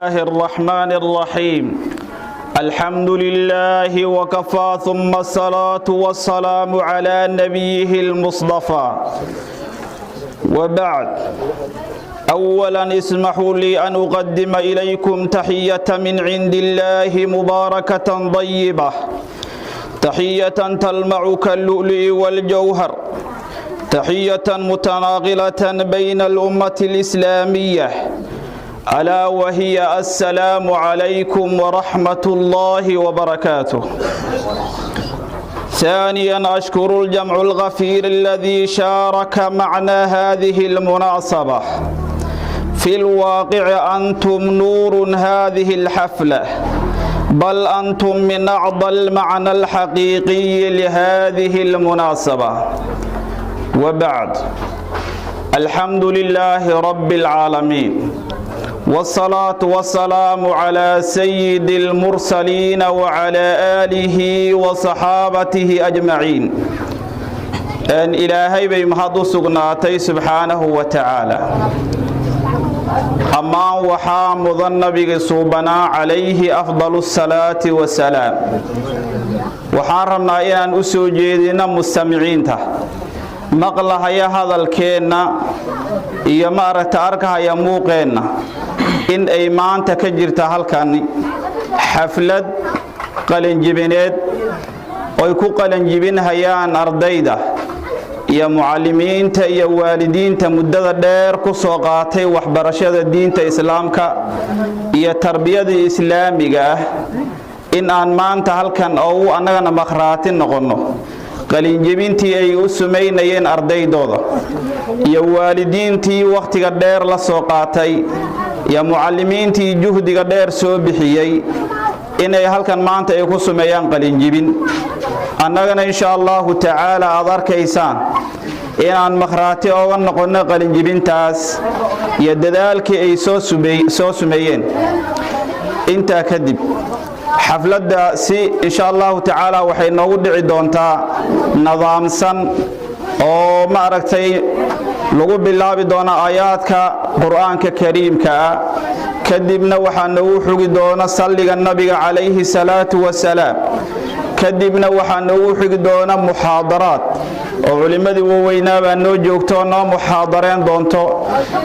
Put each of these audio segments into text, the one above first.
الله الرحمن الرحيم الحمد لله وكفى ثم الصلاة والسلام على نبيه المصطفى وبعد أولا اسمحوا لي أن أقدم إليكم تحية من عند الله مباركة طيبة تحية تلمع كاللؤلؤ والجوهر تحية متناقلة بين الأمة الإسلامية ألا وهي السلام عليكم ورحمة الله وبركاته. ثانيا أشكر الجمع الغفير الذي شارك معنا هذه المناسبة. في الواقع أنتم نور هذه الحفلة، بل أنتم من أعظم المعنى الحقيقي لهذه المناسبة. وبعد، الحمد لله رب العالمين، والصلاة والسلام على سيد المرسلين وعلى آله وصحابته أجمعين. أن إلهي بمهد سقناتي سبحانه وتعالى. أما وحام النبي صوبنا عليه أفضل الصلاة والسلام. وحارمنا إن أسوجيدنا مستمعين ته مقلها يا هذا الكينا يا مارت أركها يا موقينا إن أيمان تكجرت هالكاني حفلة قلنجبينات ويكو قلنجبين هيان أرضيدة يا معلمين تا يا والدين تا مدة دير كسوقاتي وحبرشة الدين تا إسلامك يا تربية إسلامية إن أنمان تهالكان أو أنا مخراتين نغنو qalinjebintii ay u sameynayeen ardaydooda iyo waalidiintii waqtiga dheer la soo qaatay iyo muallimiintii juhdiga dheer soo bixiyay inay halkan maanta ay ku sameeyaan qalinjebin. annagana insha Allah ta'ala aad arkaysaan inaan makhraati oo noqono qalinjebintaas iyo dadaalkii ay soo sameeyeen. inta kadib xafladda si insha Allah ta'ala waxay noogu dhici doontaa nidaamsan oo ma aragtay lagu bilaabi doona aayaadka Qur'aanka Kariimka kadibna waxaa noogu xugi doona salliga nabiga calayhi salaatu wasalaam kadibna waxaa noogu xugi doona muhaadaraad oo culimadii waaweynaa baa noo joogto noo muhaadareen doonto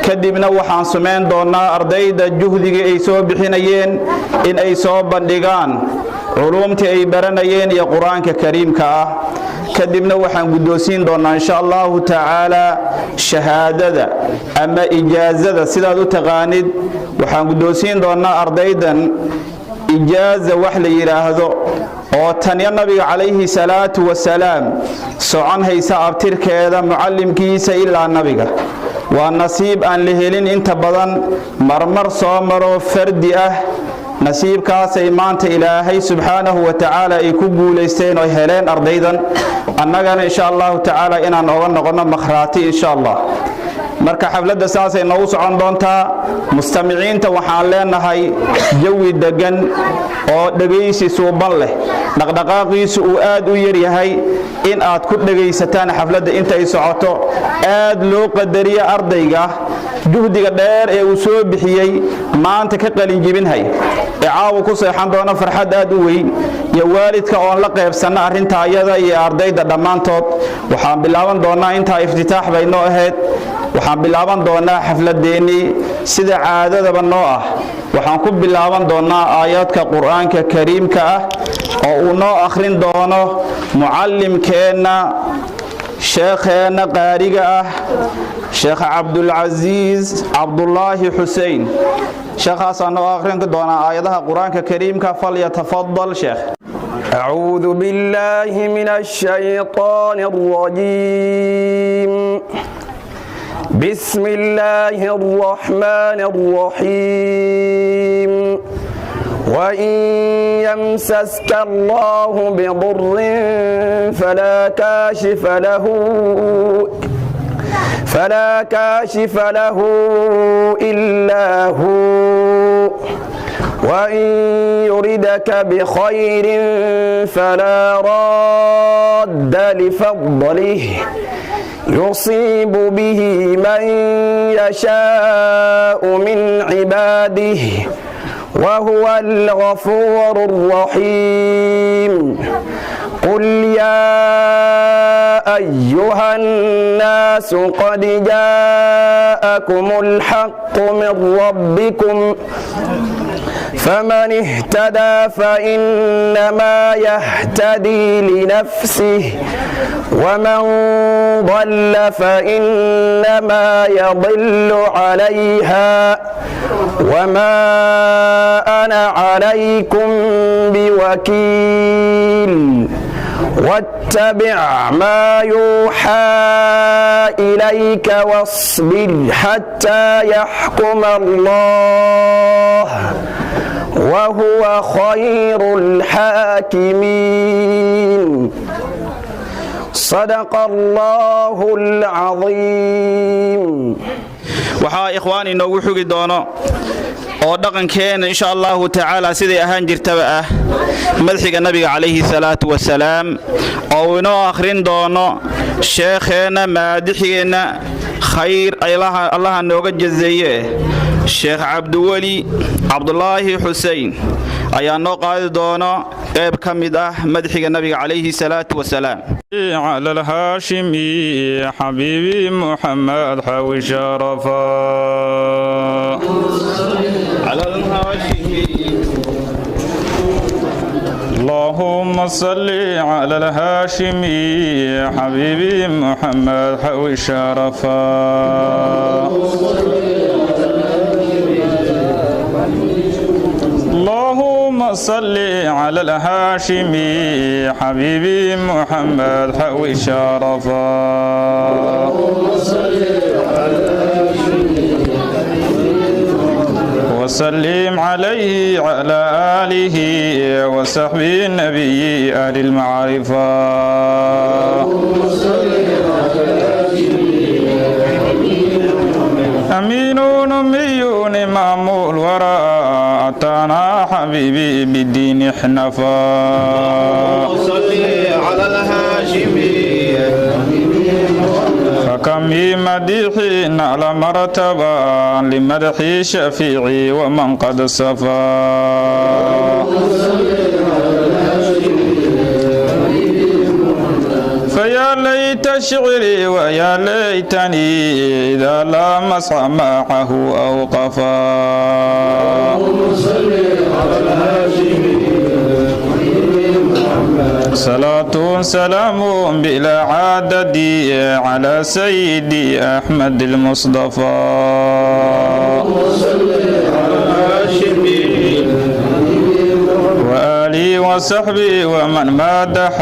kadibna waxaan sameyn doonaa ardayda juhdiga ay soo bixinayeen in ay soo bandhigaan علومتي أي برنايين يا قرآن كريم كدبنا وحن قدوسين دونا إن شاء الله تعالى شهادة أما إجازة سيدة تغاند وحن قدوسين دونا أرضيدا إجازة وحلي هذا وتنيا النبي عليه الصلاة والسلام سعان هيسا أبتر كذا معلم كيس إلا النبي والنصيب أن لهلين انت بدن مرمر صامر فردئة نصيب كاس إيمانة إلهي سبحانه وتعالى يكبو ليستين ويهلين أرضيدا أننا إن شاء الله تعالى إنا نغنى مخراتي إن شاء الله marka xafladda saasay noo socon doontaa mustamiiciinta waxaan leenahay jawi degan oo dhageysi suuban leh dhaqdhaqaaqiisu uu aad u yar yahay in aad ku dhageysataan xafladda inta ay socoto aad loo qadariyo ardayga juhdiga dheer ee uu soo bixiyay maanta ka qalin jibinhay caawa ku seexan doona farxad aad u weyn iyo waalidka oo la qaybsana arinta ayada iyo ardayda dhamaantood waxaan bilaaban doonaa inta iftitaax baynoo ahayd waxaan bilaaban doonaa xafladeeni sida caadada noo ah waxaan ku bilaaban doonaa aayadka Qur'aanka Kariimka oo uu noo akhrin doono muallimkeena sheekheena qaariga Sheekh Abdul Aziz Abdullah Hussein sheekhaas noo akhrin doona aayadaha Qur'aanka Kariimka falyatafaddal sheekh. أعوذ بالله من الشيطان الرجيم. بسم الله الرحمن الرحيم. وإن يمسسك الله بضر فلا كاشف له إلا هو وإن يردك بخير فلا راد لفضله يصيب به من يشاء من عباده وهو الغفور الرحيم قل يا أيها الناس قد جاءكم الحق من ربكم فمن اهتدى فإنما يهتدي لنفسه ومن ضل فإنما يضل عليها وما أنا عليكم بوكيل واتبع ما يوحى إليك واصبر حتى يحكم الله وهو خير الحاكمين صدق الله العظيم. waxaa ikhwaani noogu xugi doono oo dhaqankeena insha Allahu ta'ala sidii ahaan jirtaba ah madaxiga nabiga calayhi salaatu wasalaam oo inoo akhrin doono sheekheena maadixigeena khayr Allah nooga jazeeye Sheekh Abdulwali Abdullahi Hussein ayaa noo qaadi doono qayb ka mid ah madaxiga nabiga calayhi salaatu wasalaam. على الهاشمي حبيبي محمد حوي شرفا على الهاشمي اللهم صل على الهاشمي حبيبي محمد حوي شرفا اللهم صل على الهاشمي حبيبي محمد حوي شرفا وسلم عليه على آله وصحبه النبي أهل المعرفة أمينون أميون مامول وراء أتانا حبيبي بالدين حنفا صلي على الهاشمي فكم مديحين على مرتبة لمدح شفيعي ومن قد صفا فيا ليت شعري ويا ليتني إذا لا مسح معه أو قفا صلاة سلام بلا عدد على سيدي أحمد المصطفى وآلي وصحبي ومن مادح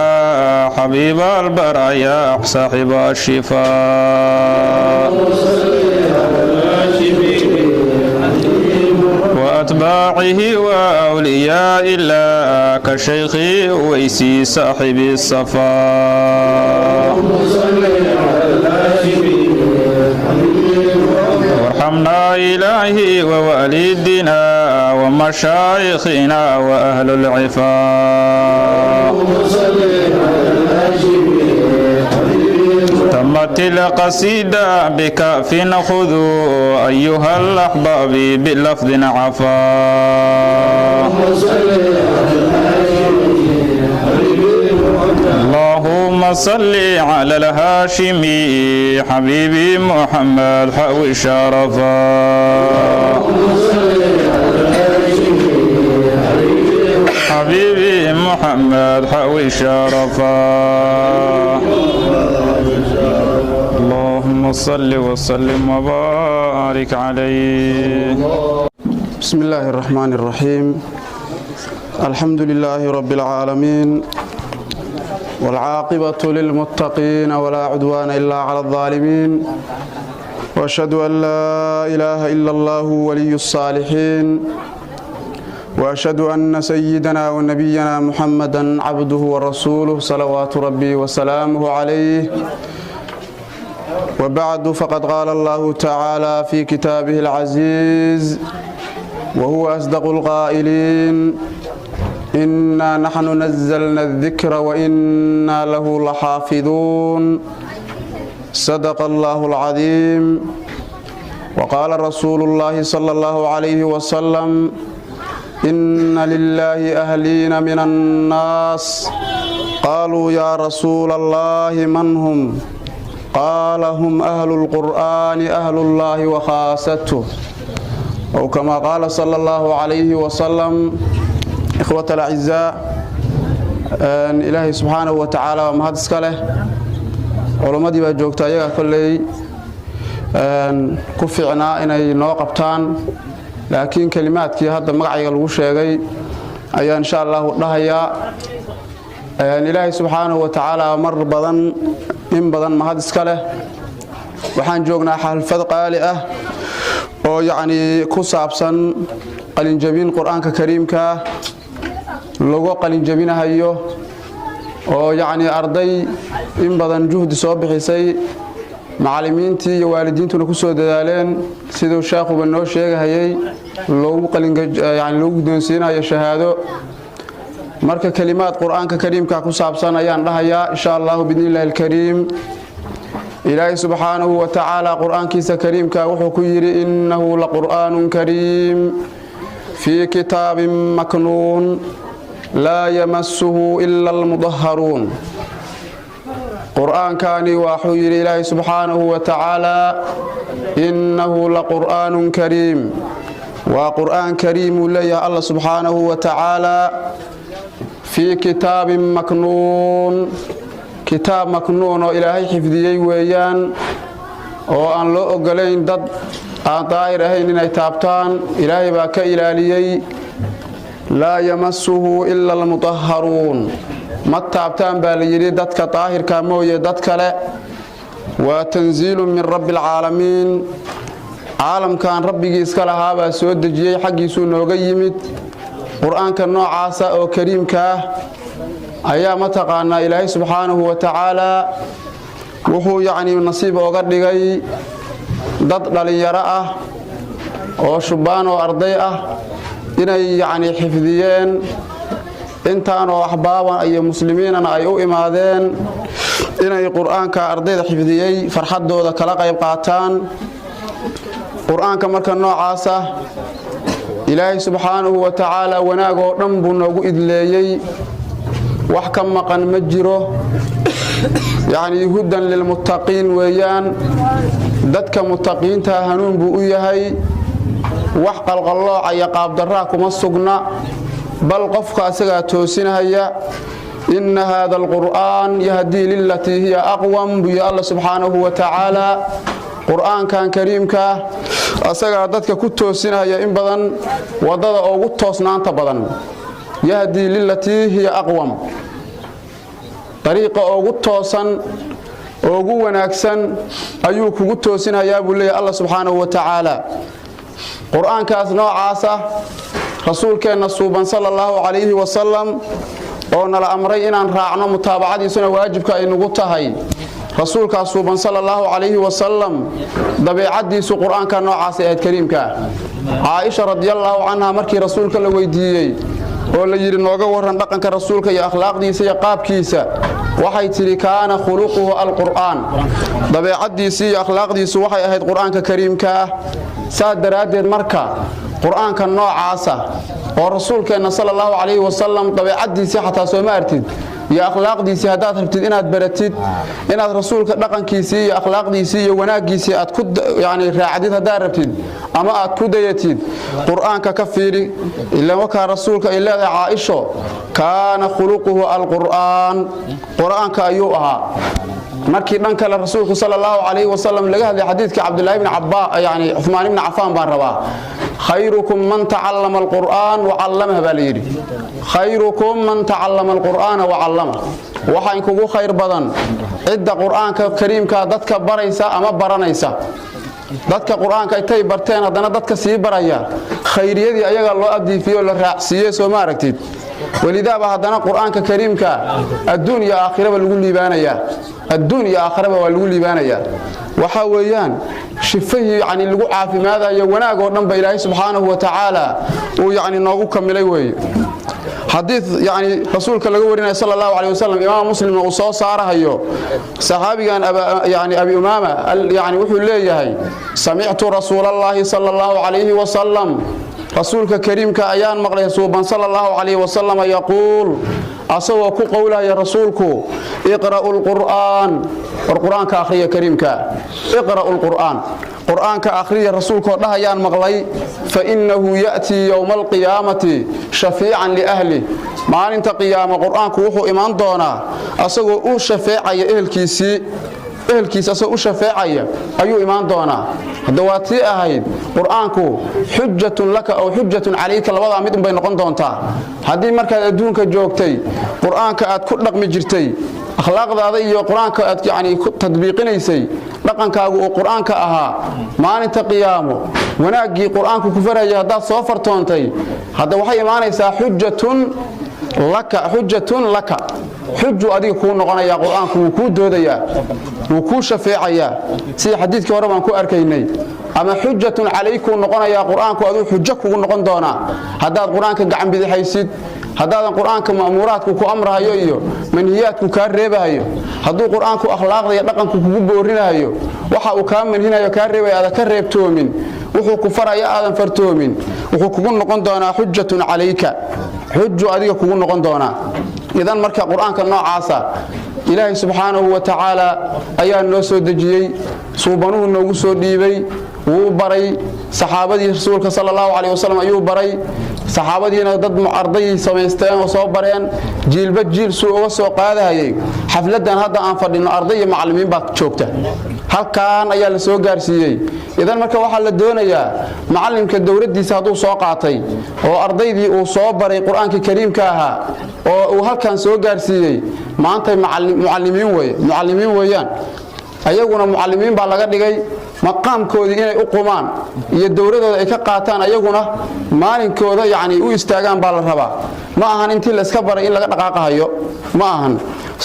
حبيب البرايا صاحب الشفاء وأتباعه وأولياء الله كشيخي ويسي صاحب الصفا وارحمنا إلهي ووالدنا ومشايخنا وأهل العفاء تمت القصيدة بكاف خذوا أيها الأحباب بلفظ عفا اللهم صل على الهاشمي حبيبي محمد حوي شرفا حبيبي محمد حوي شرفا اللهم صل وسلم وبارك عليه. بسم الله الرحمن الرحيم. الحمد لله رب العالمين والعاقبة للمتقين ولا عدوان إلا على الظالمين وأشهد أن لا إله إلا الله ولي الصالحين وأشهد أن سيدنا ونبينا محمدا عبده ورسوله صلوات ربي وسلامه عليه. وبعد فقد قال الله تعالى في كتابه العزيز وهو أصدق القائلين إنا نحن نزلنا الذكر وإنا له لحافظون صدق الله العظيم. وقال رسول الله صلى الله عليه وسلم إن لله أهلين من الناس قالوا يا رسول الله من هم قال هم أهل القرآن أهل الله وخاصته أو كما قال صلى الله عليه وسلم. إخوة الأعزاء إلهي سبحانه وتعالى ومهد اسكاله علماء baa joogta ayaga kulay ku fiicnaa inay noo qabtaan laakiin kalimaadkii hadda magacayga lagu sheegay ayaa insha Allah dhahayaa ilaahay subhanahu wa ta'ala mar badan in badan mahad iska leh waxaan joognaa xalfad qaali ah oo yaani ku saabsan qalin jabin quraanka kariimka lagu qalin jabinayo oo yaani arday in badan juhdi soo bixisay macallimiintii iyo waalidiintuna ku soo dadaaleen sidoo sheekhuba noo sheegayay loogu qalin yaani loogu doonsiinayo shahaado marka kalimaad quraanka kariimka ku saabsan ayaan dhahayaa insha Allah biidnillaahil kariim. ilaahay subhanahu wa ta'ala quraankiisa kariimka wuxuu ku yiri innahu laqur'aanun kariim fi kitaabin maknuun لا يمسه إلا المطهرون. قرآن كان وحي إلهي سبحانه وتعالى إنه لقرآن كريم وقرآن كريم لي الله سبحانه وتعالى في كتاب مكنون كتاب مكنون إلهي حفظي ويان وأن لو أقلين ضد طائر أهين نيتابتان إلهي باك إلاليي لا يمسه إلا المطهرون ما تابتان باليري ددك طاهر كامويه ددك له وتنزيل من رب العالمين عالم كان ربي اسك لها با سو دجiyay xaqiisu nooga yimid quraanka noocaasa oo kariimka ayaa ma taqaana ilaahay subhanahu wa ta'ala wuxuu yaani nasiib uga dhigay dad dhalinyaro ah oo shubaan oo arday ah inay yaani xifdiyeen intaan oo ahbaaban ay muslimiinana ay u imaadeen inay quraanka ardayda xifdiyay farxadooda kala qayb qaataan quraanka marka noocaasa ilaahay subhanahu wa ta'ala wanaag oo dhan buu noogu idleeyay wax ka maqan ma jiro yaani hudan lil muttaqiin weeyaan dadka muttaqiinta hanuun buu u yahay wax qalqallooc ay qaab daraa kuma sugna bal qofka asaga toosinaya inna hadha alquran yahdi lillati hiya aqwam bi Allah subhanahu wa ta'ala quraan kan kariimka asaga dadka ku toosinaya in badan wadada ugu toosnaanta badan yahdi lillati hiya aqwam tariiqa ugu toosan ugu wanaagsan ayuu kugu toosinaya buu leeyahay Allah subhanahu wa ta'ala quraankaas noocaasa rasuulkeena suuban sallallahu alayhi wa sallam oo nala amray inaan raacno mutaabacadiisuna waajibka ay nagu tahay rasuulkaas suuban sallallahu alayhi wa sallam dabeecadiisu quraanka noocaas ee kariimka Aisha radiyallahu anha markii rasuulka la weydiiyay oo la yiri nooga waran dhaqanka rasuulka iyo akhlaaqdiisa iyo qaabkiisa waxay tiri kaana khuluquhu alquran dabeecadiisa iyo akhlaaqdiisu waxay ahayd quraanka kariimka saadaradeed marka quraanka noocaasa oo rasuulkeena sallallahu alayhi wa sallam dabeecadiisa xataa soo maartid iyo akhlaaqdiisa hadaad rabtid inaad baratid inaad rasuulka dhaqankiisa iyo akhlaaqdiisa iyo wanaagiisa aad ku yaani raacdid hadaad rabtid ama aad ku dayatid quraanka ka fiiri ilaa waka rasuulka ilaa Aisha kaana khuluquhu alquran quraanka ayuu ahaa markii dhanka la rasuulku sallallahu alayhi wa sallam laga hadlay xadiiska Abdullah ibn Abbas yaani Uthman ibn Affan baan rabaa khayrukum man ta'allama alquran wa 'allamahu balayri khayrukum man ta'allama alquran wa 'allamahu waxaan kugu khayr badan cidda quraanka kariimka dadka baraysa ama baranaysa dadka quraanka ay barteen hadana dadka sii baraya khayriyadii ayaga loo adiifiyo la raacsiyo soo ma aragtid walidaaba hadana quraanka kariimka adduunyo aakhiraba lagu liibaanaya adduunyo aakhiraba waa lagu liibaanaya waxa weeyaan shifahi yaani lagu caafimaadayo wanaag oo dhan ba Ilaahay subhanahu wa ta'ala oo yaani noogu kamilay weey حديث يعني رسولك لغا ورينا صلى الله عليه وسلم امام مسلم او سو سارهيو صحابيان يعني ابي امامه يعني وحو ليهي سمعت رسول الله صلى الله عليه وسلم rasuulka kariimka ayaan maqlay suuban sallallahu alayhi wasallam yaquul asagoo ku qowlaya rasuulku iqra'ul qur'aan qur'aanka akhriya kariimka iqra'ul qur'aan qur'aanka akhriya rasuulku dhahayaan maqlay fa innahu ya'ti yawmal qiyaamati shafii'an li ahli maalinta qiyaama qur'aanku wuxuu imaan doonaa asagoo u shafeecaya ehelkiisa asagoo u shafeecaya ayuu imaan doonaa hadda waa tii ahayd qur'aanku xujjatun laka aw xujjatun calayka labada mid bay noqon doontaa haddii markaad adduunka joogtay qur'aanka aad ku dhaqmi jirtay akhlaaqdaada iyo qur'aanka aad ku tadbiiqinaysay dhaqankaagu uu qur'aanka ahaa maalinta qiyaamo wanaagii qur'aanku ku faraya haddaad soo fartoontay hadda waxay imaanaysaa xujjatun laka xuju adiga kuu noqonaya qur'aanku wuu kuu doodayaa wuu kuu shafeecayaa sida xadiidkii hore baan ku arkaynay ama xujjatun calayku noqonaya qur'aanku aduu xujo kugu noqon doonaa haddaad qur'aanka gacan bidixaysid haddaadan qur'aanka ma'muuraadku ku amrahayo iyo manhiyaadku kaa reebahayo hadduu qur'aanku akhlaaqda iyo dhaqanku kugu boorinayo waxa uu kaa manhinayo kaa reebaya aadan ka reebtoomin wuxuu ku faraya aadan fartoomin wuxuu kugu noqon doonaa xujjatun calayka xuju adiga kugu noqon doonaa idan marka qur'aanka noocaasa ilaahay subxaanahu wa tacaala ayaa noo soo dejiyey suubanuhu noogu soo dhiibay wuu baray saxaabadii rasuulka sallallahu alayhi wasallam ayuu baray saxaabadiina dad arday samaysteen oo soo bareen jiilba jiil soo uga soo qaadayay xafladan hadda aan fadhino arday iyo macallimiin baa joogta halkaan ayaa la soo gaarsiiyay idan marka waxa la doonayaa macallimka dawladdiisa hadduu soo qaatay oo ardaydii uu soo baray qur'aanka kariimka ahaa oo uu halkaan soo gaarsiiyay maanta mucallimiin weeyaan ayaguna mucallimiin baa laga dhigay maqaamkoodii inay u qumaan iyo dawladooda ay ka qaataan ayaguna maalinkooda u istaagaan baa la rabaa ma ahan intii la iska baray in laga dhaqaaqahayo ma ahan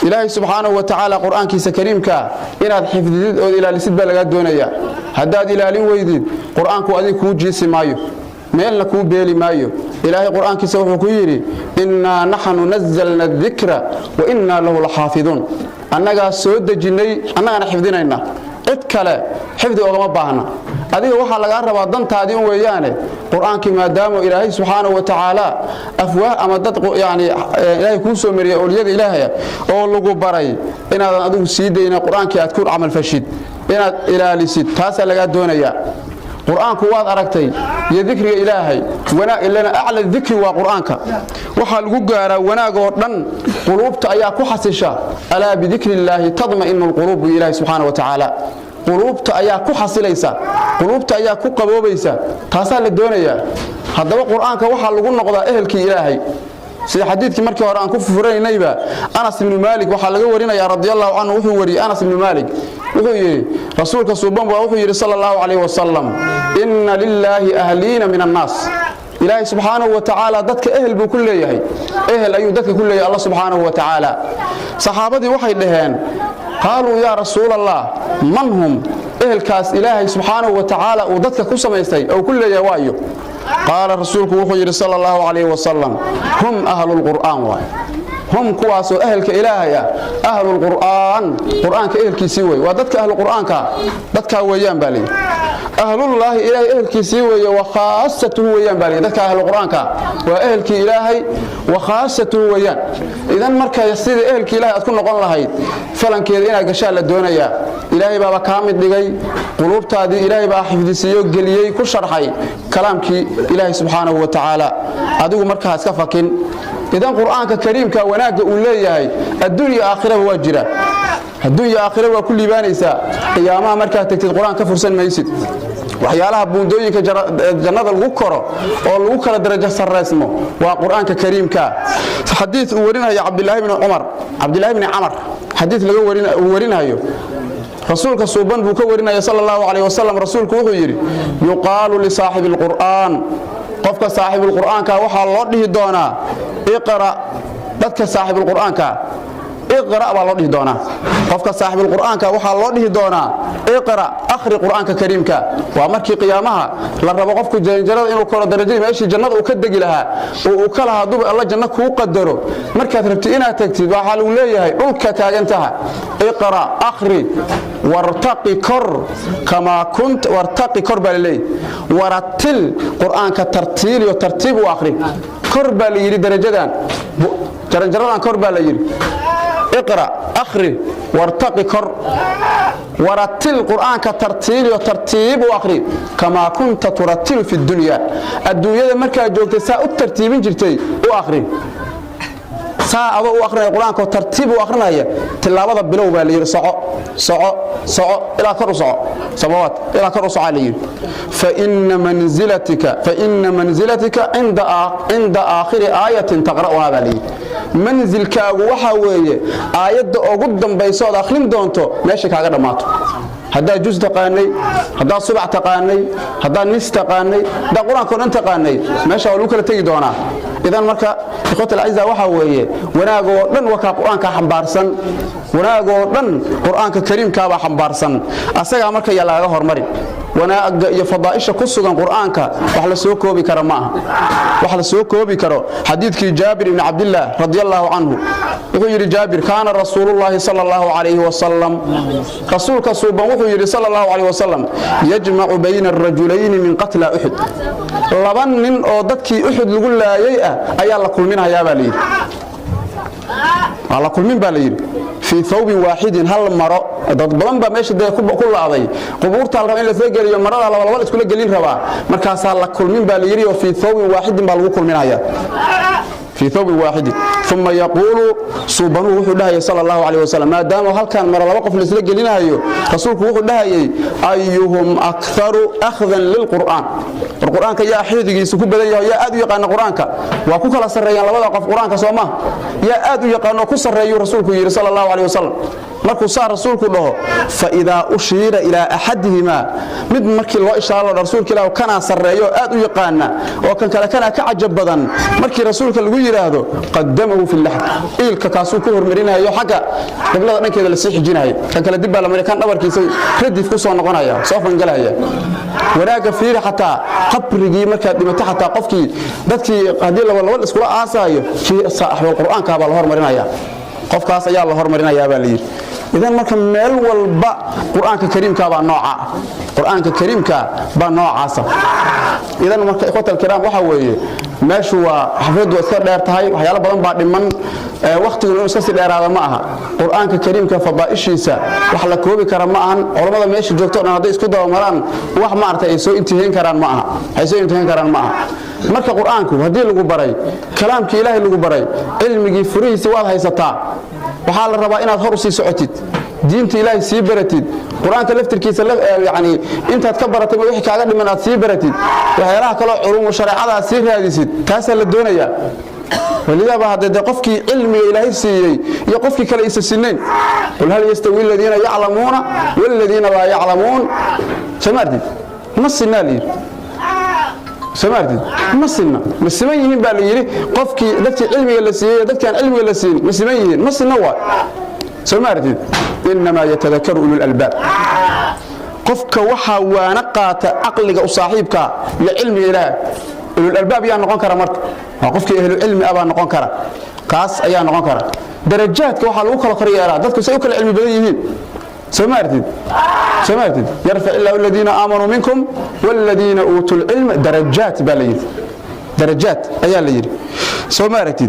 ilaahay subxaanahu wa tacaala qur'aankiisa kariimka inaad xifdidid oo ilaalisid baa laga doonayaa haddaad ilaalin weydid qur'aanku adiga kuu jiisi maayo meelna kuu beeli maayo ilaahay qur'aankiisa wuxuu ku yidhi innaa naxnu nazzalna adikra wa innaa lahu laxaafiduun annagaa soo dejinnay annagana xifdinayna cid kale xifdi ogama baahna adiga waxaa lagaa rabaa dantaadii un weeyaane qur'aankii maadaama ilaahay subxaanahu wa tacaala afwaah ama dad ilaahay kuu soo mariyay awliyada ilaahaya oo lagu baray inaadan adigu sii dayna qur'aankii aad ku camal fashid inaad ilaalisid taasaa lagaa doonayaa qur'aanku waad aragtay iyo dikriga ilaahay wanaag ilana acla dikri waa qur'aanka waxa lagu gaaraa wanaag oo dhan quluubta ayaa ku xasisha alaa bi dikrillahi tadma'inul quluub ilaahi subhanahu wa ta'ala quluubta ayaa ku xasilaysa quluubta ayaa ku qaboobaysa taasa la doonayaa haddaba qur'aanka waxa lagu noqdaa ehelkii ilaahay sida xadiidkii markii hore aan ku furaynayba Anas ibn Malik waxa laga warinayaa radiyallahu anhu wuxuu wariyay Anas ibn Malik wuxuu yiri rasuulka subhanahu wuxuu yiri sallallahu alayhi wasallam inna lillahi ahliina min an-nas ilaahi subhanahu wa ta'ala dadka ehel buu ku leeyahay ehel ayuu dadka ku leeyahay Allah subhanahu wa ta'ala saxaabadii waxay dhaheen qaaluu ya rasuulallah man hum ehelkaas ilaahi subhanahu wa ta'ala uu dadka ku samaystay oo ku leeyahay waayo قال رسولك وحي صلى الله عليه وسلم هم أهل القرآن هم كواسو أهلك إلهيا أهل القرآن قرآن كأهل كيسيوي وددك أهل القرآن ددك ويان بالي أهل الله إلهي أهل كيسيوي وخاصته ويان بالي ددك أهل القرآن وأهل كإلهي وخاصته ويان إذن مركا يصير أهل كإلهي أتكون نقول لهاي فلن كيدينا قشال الدونية إلهي بابا كامل لغي قلوب تادي إلهي بابا حفظي سيو قليي كل شرحي كلامك إلهي سبحانه وتعالى أدوه مركا هسكفكين إذن قرآنك كريم كوناك أولياء الدنيا آخرة واجرة الدنيا آخرة وكل بانيسا قيامها مركا تكتب القرآن كفرسان ميسد وحيالها بوندويك جنة الغكرة والغكرة درجة سرسمه وقرآنك كريم حديث أورينها يا عبد الله بن عمر حديث لغو أورينها رسولك صوبان بوكورنا صلى الله عليه وسلم رسولك وحو يري يقال لصاحب القرآن قفك صاحب القرآن وحا الله ديه دونا اقرأ ددك صاحب القرآن iqra baa loo dhihi doonaa qofka saaxibul quraanka waxa loo dhihi doonaa iqra akhri quraanka kariimka waa markii qiyaamaha la rabo qofku janjarada inuu koro darajada meeshii jannada uu ka degi lahaa oo uu kala hadub Allah janna ku qadaro markaad rabtid inaad tagtid waxa lagu leeyahay dhulka taagantaha iqra akhri wartaqi kor kama kunt wartaqi kor balay waratil quraanka tartiil iyo tartiib u akhri kor baa la yiri darajadan jaranjaradan kor baa la yiri iqra akhri wartaqi kor waratil quraanka tartiil iyo tartiib u akhri kama kunta turattil fi dunya adduunyada markaa joogtay saa u tartiibin jirtay u akhri saacado u akhrinay quraanka tartiib u akhrinaya tilaabada bilow baa la yiri soco ila kor u soco sababat ila kor u soco la yiri fa inna manzilatika inda aakhir ayatin taqra'uha baa la yiri manzilkaagu waxa weeye aayada ugu dambayso oo akhrin doonto meesha kaaga dhamaato hadaa juz taqaanay hadaa subax taqaanay hadaa nis taqaanay hadaa quraanka dhan taqaanay meesha waa lagu kala tagi doonaa idan marka ikhwata al-aizza waxa weeye wanaago dhan waka quraanka xambaarsan wanaago dhan quraanka kariimka baa xambaarsan asaga marka yaa laga hormarin wanaaga iyo fadaaisha ku sugan quraanka wax la soo koobi karo ma aha wax la soo koobi karo xadiidkii Jaabir ibn Abdullah radiyallahu anhu wuxuu yiri Jaabir kaana rasuulullaahi sallallahu alayhi wa sallam rasuulka suuban wuxuu yiri sallallahu alayhi wa sallam yajma'u bayna ar-rajulayn min qatla Uhud laban nin oo dadkii Uhud lagu laayay ayaa la kulminayaa baa leeyahay ala kulmin baa leeyahay في ثوب واحد هل مرة dad badan ba meesha ku laaday qubuurta la rabo in la soo geliyo marada laba isku la gelin raba markaas la kulmin baa la yiri oo fi ثوب واحد baa lagu kulminaya في ثوب واحد ثم يقول سبحانه وتعالى صلى الله عليه وسلم ما دام هل كان مره لaba qof la isla gelinayo rasuulku wuxuu dhahayay ayyuhum aktharu akhdan lil qur'an quraanka yaa xidigiisa ku badan yahay yaa aad u yaqaan quraanka waa ku kala sareeyaan labada qof quraanka Soomaa yaa aad u yaqaan ku sareeyo rasuulku yiri sallallahu alayhi wasallam markuu saa rasuulku dhaho fa ida ushira ila ahadihima mid markii loo ishaaro rasuulka ilaahu kana sareeyo aad u yaqaana oo kan kale kana ka cajab badan markii rasuulka lagu yiraahdo qadamahu fi lahd ilka kaasuu ku hormarinayo xaqa qiblada dhankeeda la sii xijinayo kan kale dib baa la maray kan dhabarkiisa radif ku soo noqonaya soo fangalaya wanaaga fiir hataa qabrigi marka dhimato hataa qofkii dadkii hadii laba isku aasayo fi saaxibul quraanka baa la hormarinaya qofkaas ayaa la hormarinaya baa la yiri idan marka meel walba quraanka kariimka baa noocaasa idan marka ikhwatal kiram waxa weeye meeshu waa xafladu iska dheer tahay waxyaalo badan baa dhiman waqtigu inuu iska si dheeraada ma aha quraanka kariimka fadaaishiisa wax la koobi kara ma ahan culimada meesha joogto dhan haday isku dawamaraan wax ma artay ay soo intihiin karaan ma aha marka quraanku hadii lagu baray kalaamka ilaahay lagu baray cilmigi furihiisa waad haysataa waxa la rabaa inaad hor u sii socotid diinta ilaahay sii baratid quraanka laftirkiisa yaani intaad ka baratay wixii kaaga dhiman aad sii baratid waxyaalaha kale culuum shariicada sii raadisid taas la doonaya ولذا بعد قفكي علم إلهي سيئي يقفكي كلا يسسنين قل هل يستوي الذين يعلمون والذين لا يعلمون سمعتي نصنا لي سمعتي نصنا مسميين باليري قفكي دكتي علمي ولا سيئي دكتي عن علمي ولا سيئي مسميين نصنا هو سمعتي إنما يتذكر أولو الألباب قفك وحا ونقات عقلك وصاحبك لعلم إله أولو الألباب يا نقون كرا مرك قفك أهل العلم أبا نقون كرا قاس أيا نقون كرا درجاتك وحا لو كلا قريارا ددك سيوك العلم بديهين سمعتي يرفع الله الذين آمنوا منكم والذين أوتوا العلم درجات باليد درجات أيا ليد سمعتي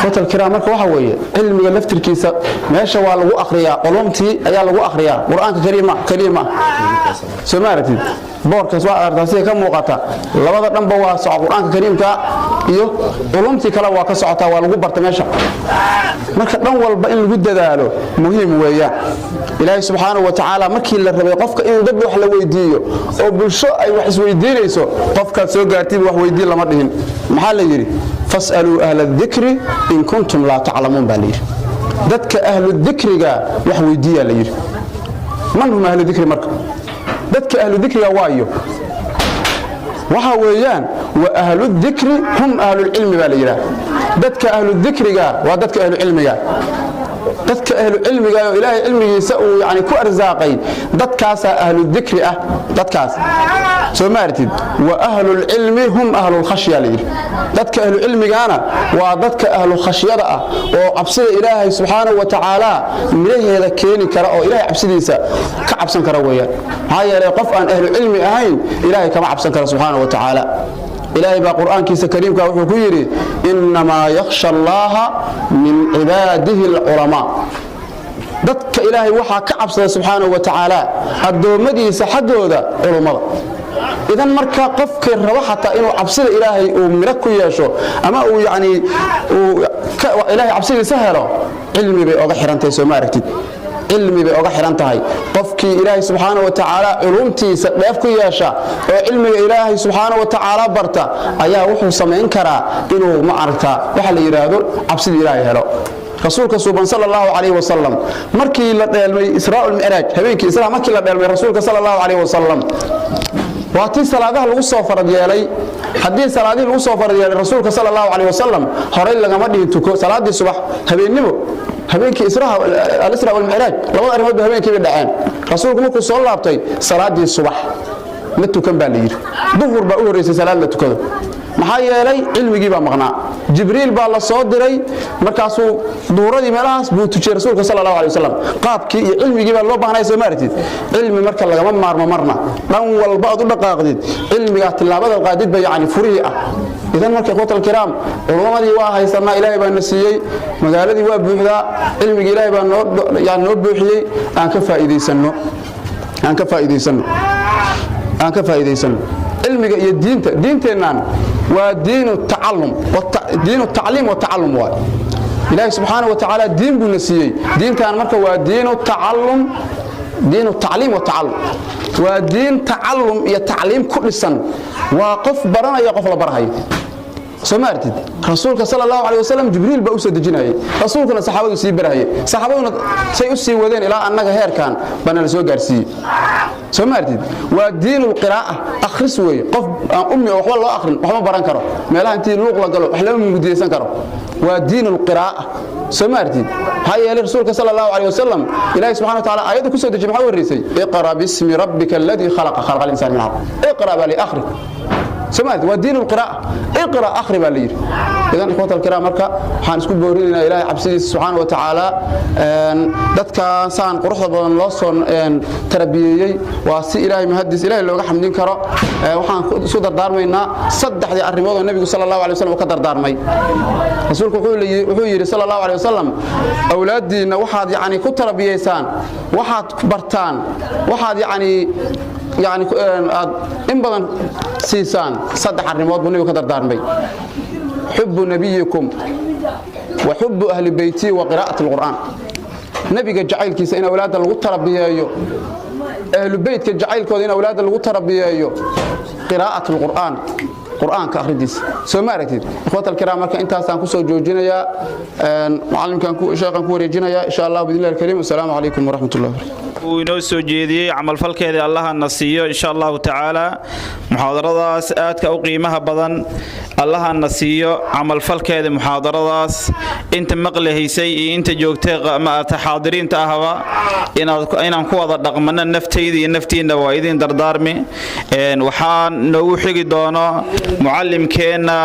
خط الكرام marka waxa weeye cilmiga laftirkiisa meesha waa lagu akhriyaa qolomtii ayaa lagu akhriyaa quraanka kariima soomaartid boorkaas waa ardaasay ka muuqata labada dhanba waa soo quraanka kariimka iyo qolomtii kala waa ka socota waa lagu barta meesha marka dhan walba in lagu dadaalo muhiim weeyaan ilaahay subhanahu wa ta'ala markii la rabay qofka in dad wax la weydiiyo oo bulsho ay wax isweydiinayso qofka soo gaartay wax weydiin lama dhihin maxaa la yiri فاسألوا أهل الذكر إن كنتم لا تعلمون بالير ذاتك أهل الذكر وحويدية لير من هم أهل الذكر مركب ذاتك أهل الذكر وايو وحويان وأهل الذكر هم أهل العلم بالير ذاتك أهل الذكر وذاتك أهل العلم dadka ahlu cilmiga oo ilaahay cilmigiisa uu yani ku arsaaqay dadkaas ahlu dhikri ah dadkaas soo maartid wa ahlul ilmi hum ahlul khashya dadka ahlu cilmigana waa dadka ahlu khashyada ah oo cabsida ilaahay subhanahu wa ta'ala miraheeda keeni kara oo ilaahay cabsidiisa ka cabsan kara weeyaan maxaa yeelay qof aan ahlu cilmi ahayn ilaahay kama cabsan kara subhanahu wa ta'ala ilaahay baa quraankiisa kariimka wuxuu ku yiri inma yakhsha allaha min ibadihi al-ulama dadka ilaahay waxa ka cabsada subhanahu wa ta'ala adoomadiisa xaggooda culimada idan marka qofka raba xataa inuu cabsida ilaahay uu mira ku yeesho ama uu yani ilaahay cabsidiisa helo cilmi bay oga xirantahay soo ma aragtid cilmi bay oga xiran tahay qofkii ilaahay subhanahu wa ta'ala culumtiisa dheef ku yeesha oo cilmiga ilaahay subhanahu wa ta'ala barta ayaa wuxuu sameyn karaa inuu ma aragta waxa la yiraahdo cabsida ilaahay helo rasuulka sallallahu alayhi wasallam markii la dheelmay Israa'il Mi'raj habeenkii Israa markii la dheelmay rasuulka sallallahu alayhi wasallam waatii salaadaha lagu soo farad yeelay hadii salaadii lagu soo farad yeelay rasuulka sallallahu alayhi wasallam horay lagama dhigin tuko salaadii subax habeenimo habeenkii al-Isra wal Mi'raj labada arrimood habeenkii dhaceen rasuulku markuu soo laabtay salaadii subax ma tukan baa la yiri duhur baa u horeysay salaad la tukado maxaa yeelay cilmigii baa maqnaa jibriil baa la soo diray markaasuu duuradii meelahaas buu tujiyay rasuulka sallallahu alayhi wasallam qaabkii iyo cilmigii baa loo baahnaa soo maartid cilmi marka laga maarmo marna dhan walba aad u dhaqaaqdid cilmiga tilaabada qaadid ba yaani furii ah idan marka qotal kiraam culumadii waa haysanaa ilaahay baa nasiiyay magaaladii waa buuxdaa cilmigii ilaahay baa noo buuxiyay aan ka faa'iideysano علمك يا دينتنا ودين التعلم دين التعليم والتعلم واي إلهي سبحانه وتعالى دين بنسيه دين كان مركه ودين التعلم دين التعليم والتعلم ودين تعلم يا تعليم كل سنة وقف برنا يقف لبرهاي سمعت رسولك صلى الله عليه وسلم جبريل بأسد جناي رسولك صحابه سي برهاي صحابه سيؤسي ودين إلى أنك هير كان بنا لسوا جرسي سمعت ودين القراءة أخرس وي قف أمي وحول الله أخرن وحما بران كرو ما لا أنت لوق لقلو أحلام مديسان كرو ودين القراءة سمعت هاي رسولك صلى الله عليه وسلم إلهي سبحانه وتعالى آيات كسود جمعه والرسي اقرأ باسم ربك الذي خلق الإنسان من عرق اقرأ بالي أخرك سمعت ودين القراءة اقرأ أخري بالي إذن إخوة الكرام مركا حنسكب بورينا إلهي عبسي سبحانه وتعالى دتك سان قرحة بدن لوصون تربيي واسي إلهي مهدس إلهي لو حمدين كرا وحان سودر دارمينا صدح دي الرمضان النبي صلى الله عليه وسلم وقدر دارمي رسولك وحي صلى الله عليه وسلم أولادنا وحاد يعني كتربيسان وحاد برتان وحاد يعني إن بدن سيسان صدح الرمضان النبي وقدر دارمي حب نبيكم وحب أهل بيتي وقراءة القرآن نبي جعل كيس إن أولاد الغطرة بيايو أهل البيت كجعل كود إن أولاد الغطرة بيايو قراءة القرآن قرآن كأخرديس سمعت إخوة الكرام مركا أنت هسان كسو جوجينا يا معلم كان شيخ كان كوريجينا يا إن شاء الله بإذن الله الكريم والسلام عليكم ورحمة الله وينو سو جيدي عمل فلكيدي الله نسيو إن شاء الله تعالى محاضرadaas aadka u qiimaha badan الله نسيو عمل فلكيدي محاضرadaas inta maqlahaysay inta joogtay ma taxaadiriin taahaba inaan ku wada dhaqmana naftayda iyo naftiina waa idin dardaarmi waxaan noogu xigi doono معلمkeena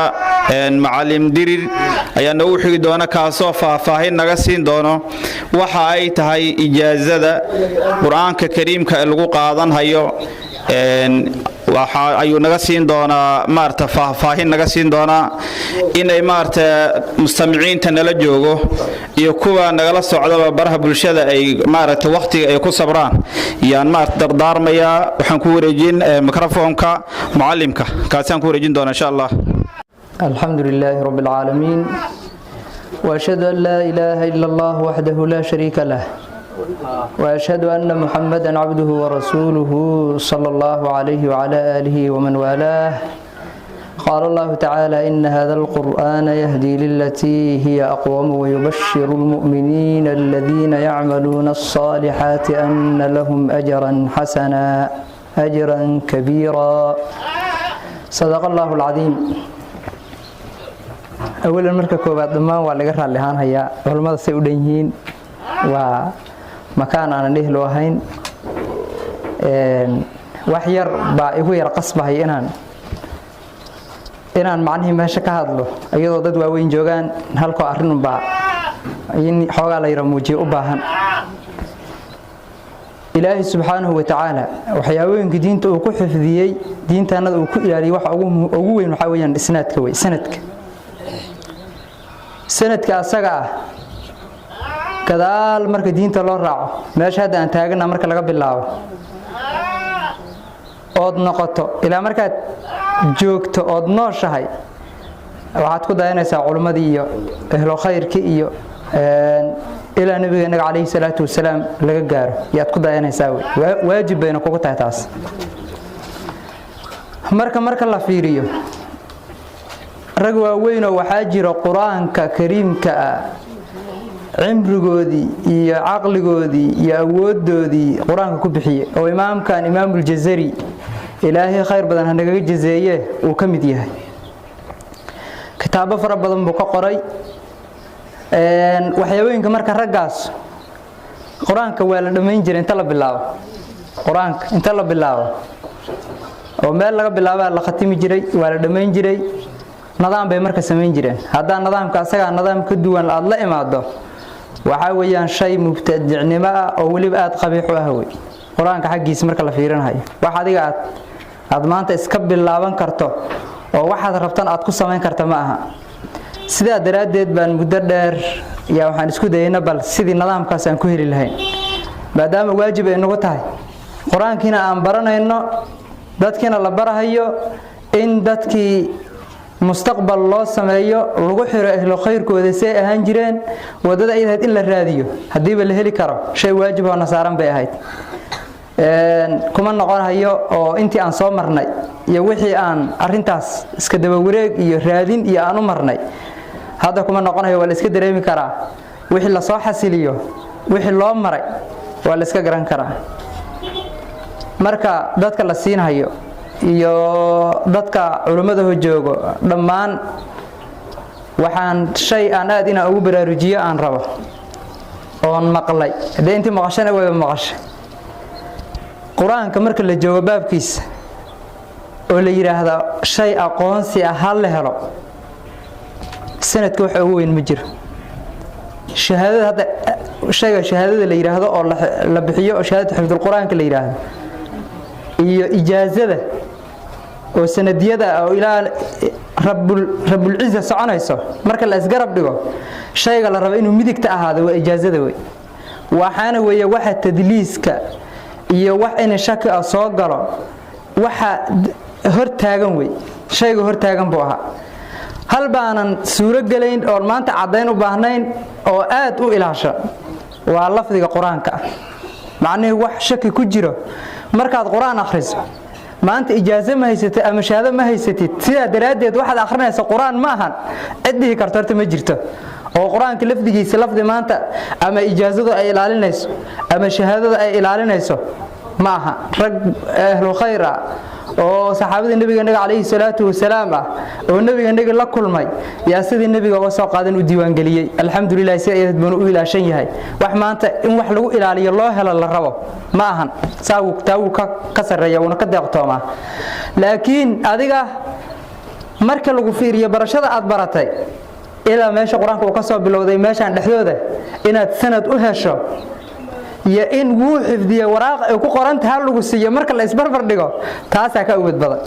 معلم dirir ayaa noogu xigi doona kaasoo faahfaahin naga siin doono waxa ay tahay ijaazada quraanka kariimka lagu qaadan hayo waxa ayuu naga siin doonaa maarta faahfaahin naga siin doonaa inay maarta mustamiiciinta nala joogo iyo kuwa nagala socdaba baraha bulshada ay maarta waqtiga ay ku sabraan yaan maarta dardaarmaya waxaan ku wareejin mikrofoonka معلمka kaasaan ku wareejin doona insha Allah الحمد لله رب العالمين وأشهد أن لا إله إلا الله وحده لا شريك له وأشهد أن محمدا عبده ورسوله صلى الله عليه وعلى آله ومن والاه قال الله تعالى إن هذا القرآن يهدي للتي هي أقوم ويبشر المؤمنين الذين يعملون الصالحات أن لهم أجرا حسنا أجرا كبيرا صدق الله العظيم أولا مركا كوباد دمان waa laga raali ahaan haya culimada say u dhanyihiin waa makaan aan dhihlo ahayn wax yar baa igu yar qasbahay inaan macnihii meesha ka hadlo iyadoo dad waaweyn joogaan halkoo arrin baa in xoogaa la yara muujiyo u baahan ilaahi subxaanahu wa tacaala waxyaabooyinka diinta uu ku xifdiyey diintaanada uu ku ilaaliyey waxa ugu weyn waxaa weeyaan isnaadka wey sanadka asaga ah gadaal marka diinta loo raaco meesha hadda aan taagana marka laga bilaabo ood noqoto ilaa markaad joogto ood nooshahay waxaad ku dayanaysaa culimmadii iyo ahlu khayrkii iyo ilaa nabigeena calayhi salaatu wasalaam laga gaaro yaad ku dayanaysaa waajib bayna kugu tahay taas marka la fiiriyo rag waaweyn oo waxaa jira quraanka kariimka ah cimrigoodii iyo caqligoodii iyo awoodoodii quraanka ku bixiyay oo imaamkan imaamul jazari ilaahay khayr badan hanaga jazeeye uu ka mid yahay kitaabo fara badan buu ka qoray waxyaabooyinka marka raggaas quraanka waa la dhameyn jiray inta la bilaabo quraanka inta la bilaabo oo meel laga bilaabo la khatimi jiray waa la dhameyn jiray nidaam bay marka sameyn jireen haddaan nidaamka asaga nidaam ka duwan aad la imaado waxa weeyaan shay mubtadicnimo ah oo waliba aad qabiix u ah way quraanka xaqiisa marka la fiirinayo wax adiga aad maanta iska bilaaban karto oo waxaad rabtaan aad ku sameyn karto ma aha sidaa daraadeed baan muddo dheer waxaan isku dayeynaa bal sidii nidaamkaas aan ku heli lahayn maadaama waajib ay nagu tahay quraankiina aan baranayno dadkina la barahayo in dadkii mustaqbal loo sameeyo lagu xiro ahlu khayrkooda si ay ahaan jireen wadada ay ahayd in la raadiyo hadiiba la heli karo shay waajib oo nasaaran bay ahayd kuma noqonayo oo intii aan soo marnay iyo wixii aan arintaas iska daba wareeg iyo raadin iyo aan u marnay hadda kuma noqonayo waa la iska dareemi karaa wixii la soo xasiliyo wixii loo maray waa la iska garan karaa marka dadka la siinayo iyo dadka culimada joogo dhammaan waxaan shay aan aad inaan ugu baraarujiyo aan rabo oo maqlay hadii intii maqashana way maqashay quraanka marka la joogo baabkiisa oo la yiraahdo shay aqoonsi ah hal la helo sanadka waxa ugu weyn ma jiro shahaadada hadda shayga shahaadada la yiraahdo oo la bixiyo oo shahaadada xifdul quraanka la yiraahdo iyo ijaazada oo sanadiyada oo ilaa rabbul izza soconayso marka la isgarab dhigo shayga la rabo inuu midigta ahaado waa ijaazada way waxaana weeye waxa tadliiska iyo wax in shaki ah soo galo waxa hor taagan way shayga hor taagan buu ahaa hal baanan suuro galeyn oo maanta cadeyn u baahnayn oo aad u ilaasho waa lafdiga quraanka macnaheedu wax shaki ku jiro markaad quraan akhriso maanta ijaazo ma haysatid ama shahaado ma haysatid sida daraadeed waxaad akhrinaysaa quraan ma ahan cidii karto ma jirto oo quraanka lafdigiisa lafdi maanta ama ijaazadu ay ilaalinayso ama shahaadada ay ilaalinayso ma aha rag ahlu khayr oo saxaabada nabiga calayhi salaatu wasalaam oo nabiga la kulmay yaa sidii nabiga uga soo qaadan u diiwaan galiyay alxamdulillah si ay dadban u ilaashan yahay wax maanta in wax lagu ilaaliyo loo helo la rabo ma ahan saawu ka sareeya una ka deeqtooma laakiin adiga marka lagu fiiriyo barashada aad baratay ilaa meesha quraanka uu ka soo bilowday meeshan dhexdooda inaad sanad u hesho iyo in wuu xifdiyo waraaq ay ku qoran tahay lagu siiyo marka la isbarbar dhigo taasa ka uwad badan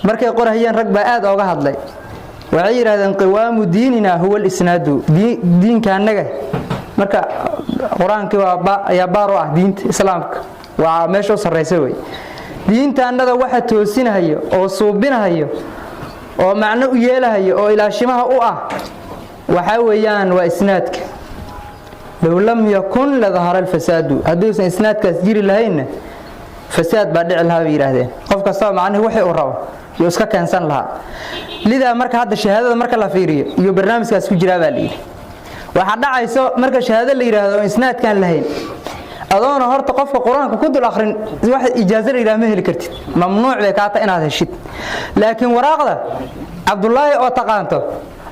markay qorahayeen rag baa aad uga hadlay waxay yiraahdeen qiwaamu diinina huwa al-isnaadu diinkaanaga marka quraanka waa baaro ah diinta islaamka waa meesha u sarreysay way diintaanada waxa toosinayo oo suubinayo oo macno u yeelayo oo ilaashimaha u ah waxa weeyaan waa isnaadka لو لم يكن لظهر الفساد هدوس إسناد كسجير لهين فساد بعد علها بيرهدين قف كسر معناه وحي أوراه يوسك كإنسان لها لذا مركز هذا الشهادة مركز لافيري يو برنامج كسجير بالي وحد عيسى مركز شهادة اللي يرهده إسناد كان لهين أظن هرت قف القرآن كنت الآخرين واحد إجازة إلى مهل كرت ممنوع بكعطة إن هذا الشيء لكن وراء عبد الله أو تقانته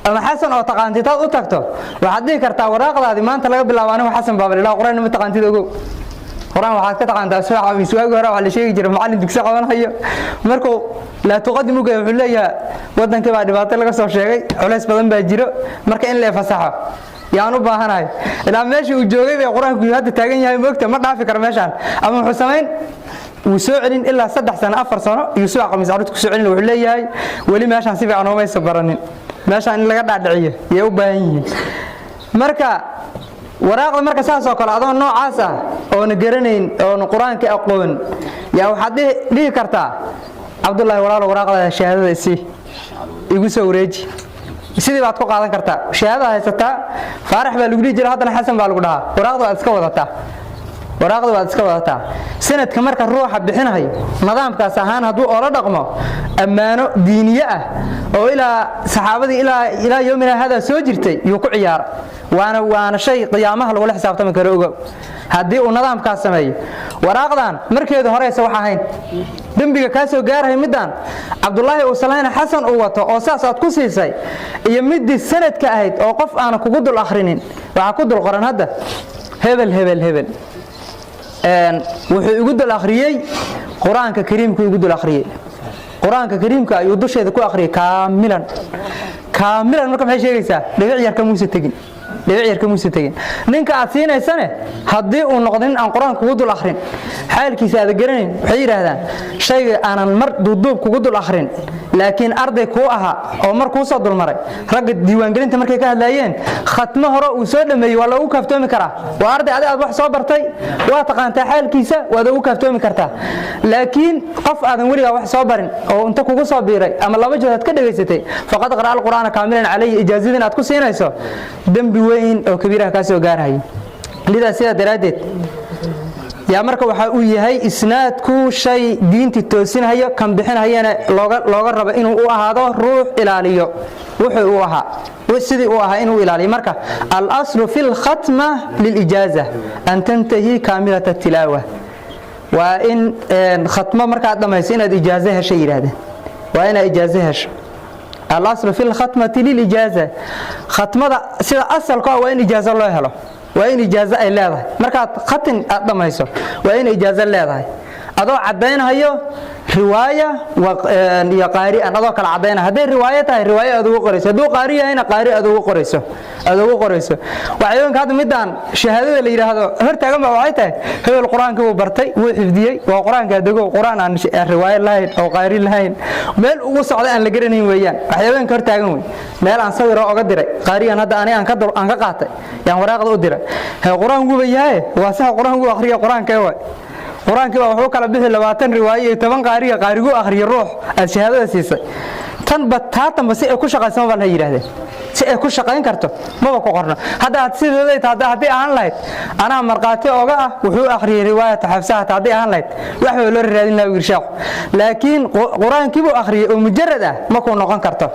ama xasan oo taqaantitaad u tagto waxaad dhihi kartaa waraaqdaadi maanta laga bilaabo anigu xasan baabal ilaa quraan ma taqaantid ogow quraan waxaad ka taqaantaa suuqa miswaag hore waxa la sheegi jiray macallin dugsi qabanayo markuu la tuqadimu gaa wuxuu leeyahay wadanka baa dhibaato laga soo sheegay culays badan baa jiro marka in la fasaxo yaan u baahanahay ilaa meeshii uu joogay bay quraanku hadda taagan yahay moogta ma dhaafi karo meeshan ama wuxuu sameyn uu soo celin ilaa 3 sano 4 sano iyo suuqa khamiis arud ku soo celin wuxuu leeyahay wali meeshan si fiican oo mayso baranin meeshan in laga dhaadhiciyo yay u baahan yihiin marka waraaqda marka saas oo kale adoo noocaas ah oo na garanayn oo quraanka aqoon yaa waxaad dhihi kartaa Abdullahi walaalo waraaqda shahaadada igu soo wareeji sidii baad ku qaadan kartaa shahaadada haysataa faarax baa lagu dhigi jiray haddana xasan baa lagu dhahaa waraaqda waad iska wadataa sanadka marka ruuxa bixinayo nidaamkaas ahaan hadduu oo la dhaqmo ammaano diiniye ah oo ilaa saxaabadii ilaa yoomina hada soo jirtay yuu ku ciyaar waana shay qiyaamaha lagu xisaabtami karo ogow haddii uu nidaamkaas sameeyo waraaqdan markeedu horeysa waxa ahayn dambiga ka soo gaaray midaan Abdullaahi oo Salaana Xasan uu wato oo saas aad ku siisay iyo midii sanadka ahayd oo qof aan kugu dul akhrinin waxa ku dul qoran hadda hebel wuxuu ugu dul akhriyay quraanka kariimka ugu dul akhriyay quraanka kariimka ayuu dusheeda ku akhriyay kaamilan marka maxay sheegaysaa dhibic yar ka muusa tagin ninka aad siinaysane haddii uu noqdo in aan quraanka kugu dul akhrin xaalkiisa aad garanayn waxay yiraahdaan shayga aanan mar duuduub kugu dul akhrin laakiin arday ku aha oo mar ku soo dul maray rag diiwaan gelinta markay ka hadlayeen khatmo hore uu soo dhameeyay waa lagu kaaftoomi karaa waa arday aad wax soo bartay waa taqaantaa xaalkiisa waad ugu kaaftoomi kartaa laakiin qof aadan weliga wax soo barin oo inta kugu soo biiray ama laba jeer aad ka dhageysatay faqad qara al-qur'aana kaamilan calayhi ijaazadin aad ku siinayso dambi weyn oo kabiiraha ka soo gaarahay lida sida daraadeed yaa marka waxa uu yahay isnaadku shay diinti toosinaya kan bixinayana looga rabo inuu u ahaado ruux ilaaliyo wuxuu u ahaa sidii uu ahaa inuu ilaaliyo marka al-aslu fil khatma lil ijaza an tantahi kaamilata tilaawa wa in khatma marka dhamayso inaad ijaaza heshay yiraahdeen waa inaad ijaaza hesho al-aslu fil khatmati lil ijaza khatmada sida asalka waa in ijaaza loo helo waa in ijaaza ay leedahay marka khatin aad dhamayso waa in ijaaza leedahay adoo cadeynayo riwaaya iyo qaari aan adoo kala cadeynayo haday riwaaya tahay riwaaya aad ugu qorayso haduu qaari yahayna qaari aad ugu qorayso waxayooyinka hadda midaan shahaadada la yiraahdo hortaagan baa waxay tahay hebel quraanka uu bartay wuu xifdiyay waa quraanka dago quraan aan riwaaya lahayn oo qaari lahayn meel ugu socda aan la garanayn weeyaan waxayooyinka hortaagan weey meel aan sawir uga diray qaariyan hadda aan ka qaatay yaan waraaqda u diray quraanku yahay waa sax quraanku akhriyo quraanka way quraanka wuxuu kala bixi 20 riwaayo 10 qaarigu akhriyo ruux aad shahaadada siisay tan bataatan basi ay ku shaqaysan baa la yiraahdeen si ay ku shaqayn karto ma ku qorno hadda aad sideeday hadii aan lahayd ana marqaati ooga ah wuxuu akhriyay riwaayada xafsaha hadii aan lahayd wax loo raadin lahaa wiirshaaq laakiin quraankii buu akhriyay oo mujarrad ah ma ku noqon karto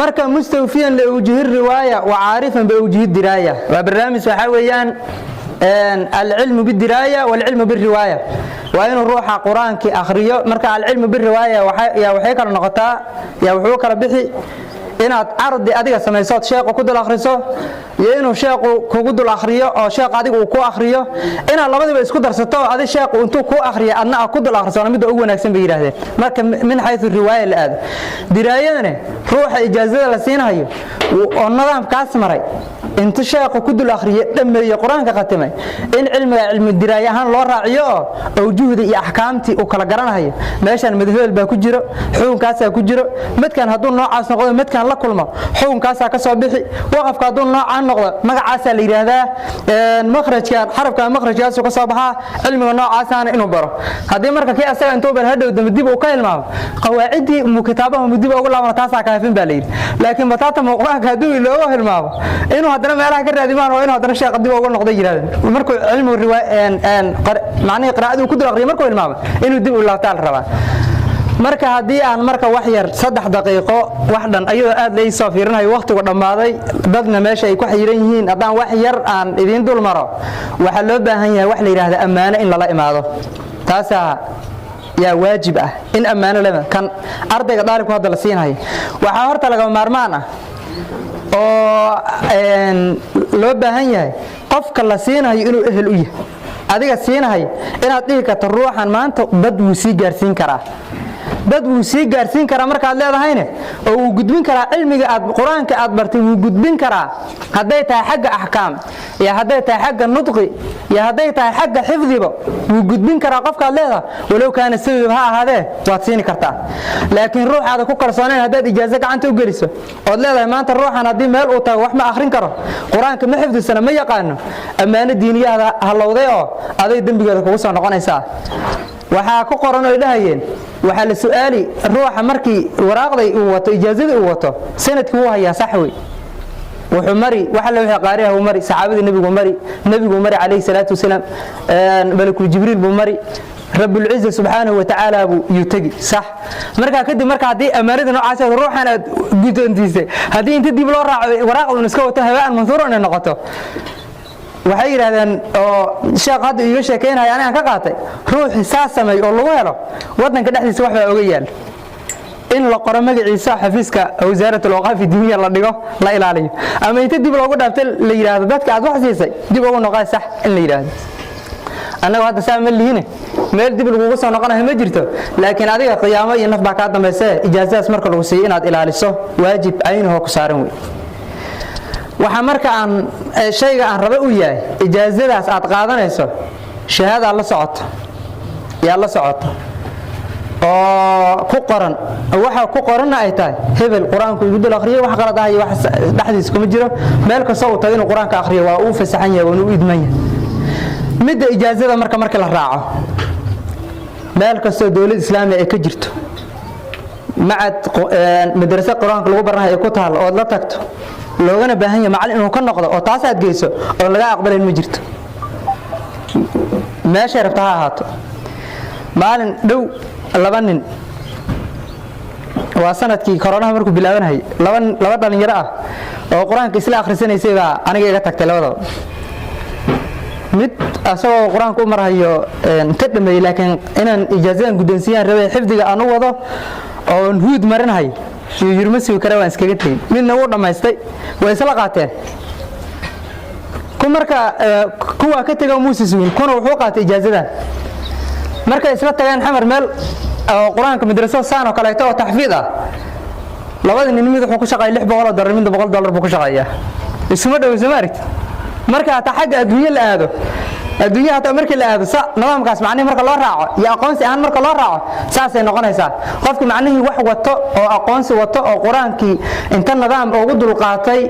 marka mustawfiyan la wajhi riwaaya wa aarifan bi wajhi diraya wa barnaamij waxa weeyaan العلم بالدراية والعلم بالرواية وإنه روح قرآن كي أخريه مركا العلم بالرواية يا وحيك النقطة يا وحوك ربحي inaad arday adiga sameeyso sheekhu ku dul akhriso iyo inuu sheekhu kugu dul akhriyo oo sheekh adiga uu ku akhriyo inaad labadiba isku darsato adiga sheekhu intuu ku akhriyo adna ku dul akhriso mid ugu wanaagsan bay yiraahdeen marka min haythu riwaaya la aad diraayadana ruuxa ijaazada la siinayo oo nidaamkaas maray inta sheekhu ku dul akhriyo dhameeyo quraanka qatimay in cilmi diraaya ahaan loo raaciyo oo juhdi iyo ahkaamti uu kala garanayo meeshan madhab baa ku jiro xukunkaas ku jiro midkan haduu noocaas noqdo midkan la kulmo xukunkaas ka soo bixi waqafka haduu noocaan noqdo magacaas la yiraahdaa makhrajka xarafka makhrajkaas ka soo baxa cilmiga noocaasana inuu baro hadii marka kii asaga intuu bar hadhow dib uu ka ilmaamo qawaacidi mukatabaha dib ugu laabana taas ka hafin baa leeyahay laakiin bataata quraanka haduu ilaawo ilmaamo inuu hadana meelaha ka raadimaan oo inuu hadana sheekh dib ugu noqdo yiraahdeen markuu cilmi riwaaya macna qiraa'adu ku dul akhriyo markuu ilmaamo inuu dib u laabtaan rabaa marka hadii aan marka wax yar 3 daqiiqo wax dhan ayuu aad leey soo fiirinayo waqtigu dhamaaday dadna meesha ay ku xiran yihiin hadaan wax yar aan idin dul maro waxa loo baahan yahay wax la yiraahdo amaano in la imaado taasa yaa waajib ah in ammaano lama kan ardayga daalibku hadda la siinayo waxaa horta laga maarmaan ah oo loo baahan yahay qofka la siinayo inuu ehel u yahay adiga siinayo inaad dhihi karto ruuxan maanta dad wuu sii gaarsiin karaa dad wuu sii gaarsiin karaa markaad leedahayna oo uu gudbin karaa cilmiga aad quraanka aad bartay wuu gudbin karaa haday tahay xagga ahkaam ya haday tahay xagga nudqi ya haday tahay xagga xifdiba wuu gudbin karaa qofka leedahay walow kaana sabab ha ahaadee waad siin kartaa laakiin ruuxaada ku kalsoonaan hadaad ijaazo gacanta u geliso oo leedahay maanta ruuxan hadii meel uu tago wax ma akhrin karo quraanka ma xifdisana ma yaqaano amaana diiniyada halowday oo aday dambigeeda kugu soo noqonaysaa waxa ku qoran oo ilaahay waxa la su'aali ruuxa markii waraaqday uu wato ijaazada uu wato sanadkii uu hayaa sax way wuxuu mari waxa la wixii qaariha uu mari saxaabada nabigu mari alayhi salatu wasalaam malakul jibriil buu mari rabbul izza subhanahu wa ta'ala buu yutagi sax marka kadib marka hadii amaarada noocaas ah ruuxan aad gudoontiisay hadii inta dib loo raaco waraaqdu iska wato hawaan mansuuro inay noqoto waxay yiraahdeen oo sheekh hadda iga sheekeynaya aniga ka qaatay ruuxi saasamay oo lagu helo wadanka dhexdiisa wax baa uga yaal in la qoro magaciisa xafiiska wasaaradda awqaafta diiniga la dhigo la ilaaliyo ama inta dib loogu dhaafay la yiraahdo dadka aad wax siisay dib ugu noqon sax in la yiraahdo anaga hadda saamil liine meel dib lagu soo noqonayo ma jirto laakiin adiga qiyaamo iyo naf baa ka dambeysay ijaazadaas marka lagu siiyo inaad ilaaliso waajib aynaha ku saaran weey waxa marka aan shayga aan raba u yahay ijaazadaas aad qaadanayso shahaada la socoto yaa la socoto oo ku qoran waxa ku qoran ay tahay hebel quraanku ugu dal akhriyo wax qalad ah iyo wax dhaxdiis kuma jiro meel ka soo tahay inuu quraanka akhriyo waa uu fasaxan yahay oo uu idman yahay midda ijaazada marka la raaco meel ka soo dawlad islaamiga ay ka jirto macad madrasa quraanka lagu baranayo ku taal oo la tagto loogana baahan yahay macallin inuu ka noqdo oo taas aad geyso oo laga aqbalay ma jirto meesha rabtaa ahaato maalin dhow laba nin waa sanadkii corona markuu bilaabanay laba dhalinyaro ah oo quraanka isla akhrisanaysay baa aniga iga tagtay labadaba mid asagoo quraanka u marayo ka dhameeyay laakiin inaan ijaazadan gudoonsiyaan rabay xifdiga aan u wado oo huud marinahay yirmasi kara waan iskaga tagay midna uu dhameystay way isla qaateen marka kuwa ka taga muusisin kuna wuxuu qaatay ijaazadan marka isla tagaan xamar meel quraanka madrasada saan oo kale ay tahay taxfiid ah labada nin mid wuxuu ku shaqeeyay $600 mid $100 buu ku shaqeeyaa isma dhaw Soomaaliya marka ta xagga adduunyo la aado adduunyaha ta markii la aado nidaamkaas macnaheedu marka loo raaco iyo aqoonsi aan marka loo raaco saasay noqonaysaa qofku macnaheedu wax wato oo aqoonsi wato oo quraankii inta nidaam ugu dul qaatay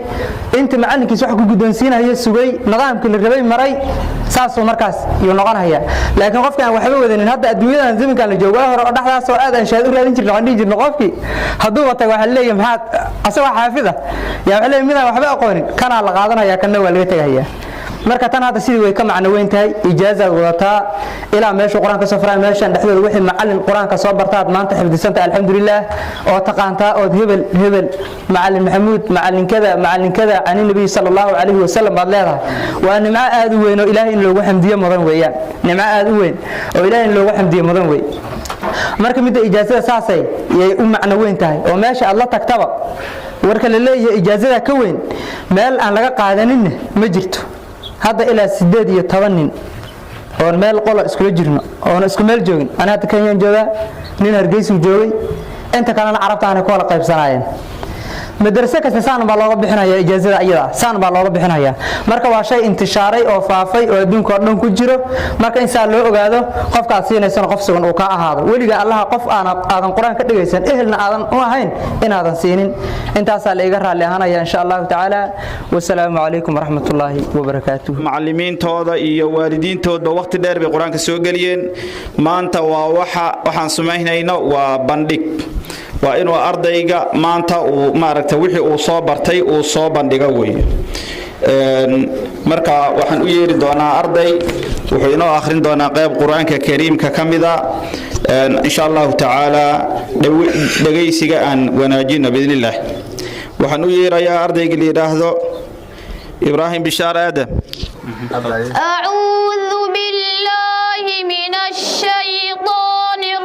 inta macalinkiis wax ku gudoonsiinayo sugay nidaamkii la rabay maray saasoo markaas iyo noqonaya laakiin qofka aan waxba wadanin hadda adduunyadan zamankan la joogo hore oo dhaxdaas oo aad aan shaad u raadin jirnay aan dhigi qofkii haduu wato waxa leeyahay maxaad asaga xaafida yaa waxa leeyahay midaan waxba aqoonin kana la qaadanaya kana waa laga tagayaa marka tan hada sidii way ka macno weyn tahay ijaaza wadata ila meesha quraanka soo faray meeshan dhexdooda wixii macallin quraanka soo bartaad maanta xifdisanta alxamdulillah oo taqaanta oo hebel macallin maxamuud macallin kada ani nabi sallallahu alayhi wasallam baad leedahay waa nimco aad u weyn oo ilaahay in loogu xamdiyo mudan weeyaan nimco aad u weyn oo ilaahay in loogu xamdiyo mudan weey marka mid ijaazada saasay ay u macno weyn tahay oo meesha aad la tagtaba warka la leeyahay ijaazada ka weyn meel aan laga qaadanin ma jirto hadda ilaa 18 nin oo meel qolo isku jirno oo isku meel joogin ana hadda Kenya jooga nin Hargeysa joogay inta kalena carabtaana ku wada qaybsanayeen madrasa kasta saan baa looga bixinayaa ijaazada iyada saan baa looga bixinayaa marka waa shay intishaaray oo faafay oo adduunka oo dhan ku jiro marka insa loo ogaado qofka siinaysan qof sugan oo ka ahaado waliga Allah qof aadan quraan ka dhigaysan ehelna aadan u ahayn inaadan siinin intaas la iga raali ahaanaya insha Allah taala wassalaamu alaykum warahmatullaahi wabarakaatuh macallimiintooda iyo waalidiintooda waqti dheer bay quraanka soo galiyeen maanta waa waxaan sameeynayna waa bandhig waa inuu ardayga maanta uu maaragtay wixii uu soo bartay uu soo bandhiga weey marka waxaan u yeeri doonaa arday wuxuu inoo akhrin doonaa qayb quraanka kariimka kamida insha Allah taala dhageysiga aan wanaajino biidnillah waxaan u yeerayaa ardayga la yiraahdo Ibrahim Bishar Adam a'uudhu billahi minash shaytaanir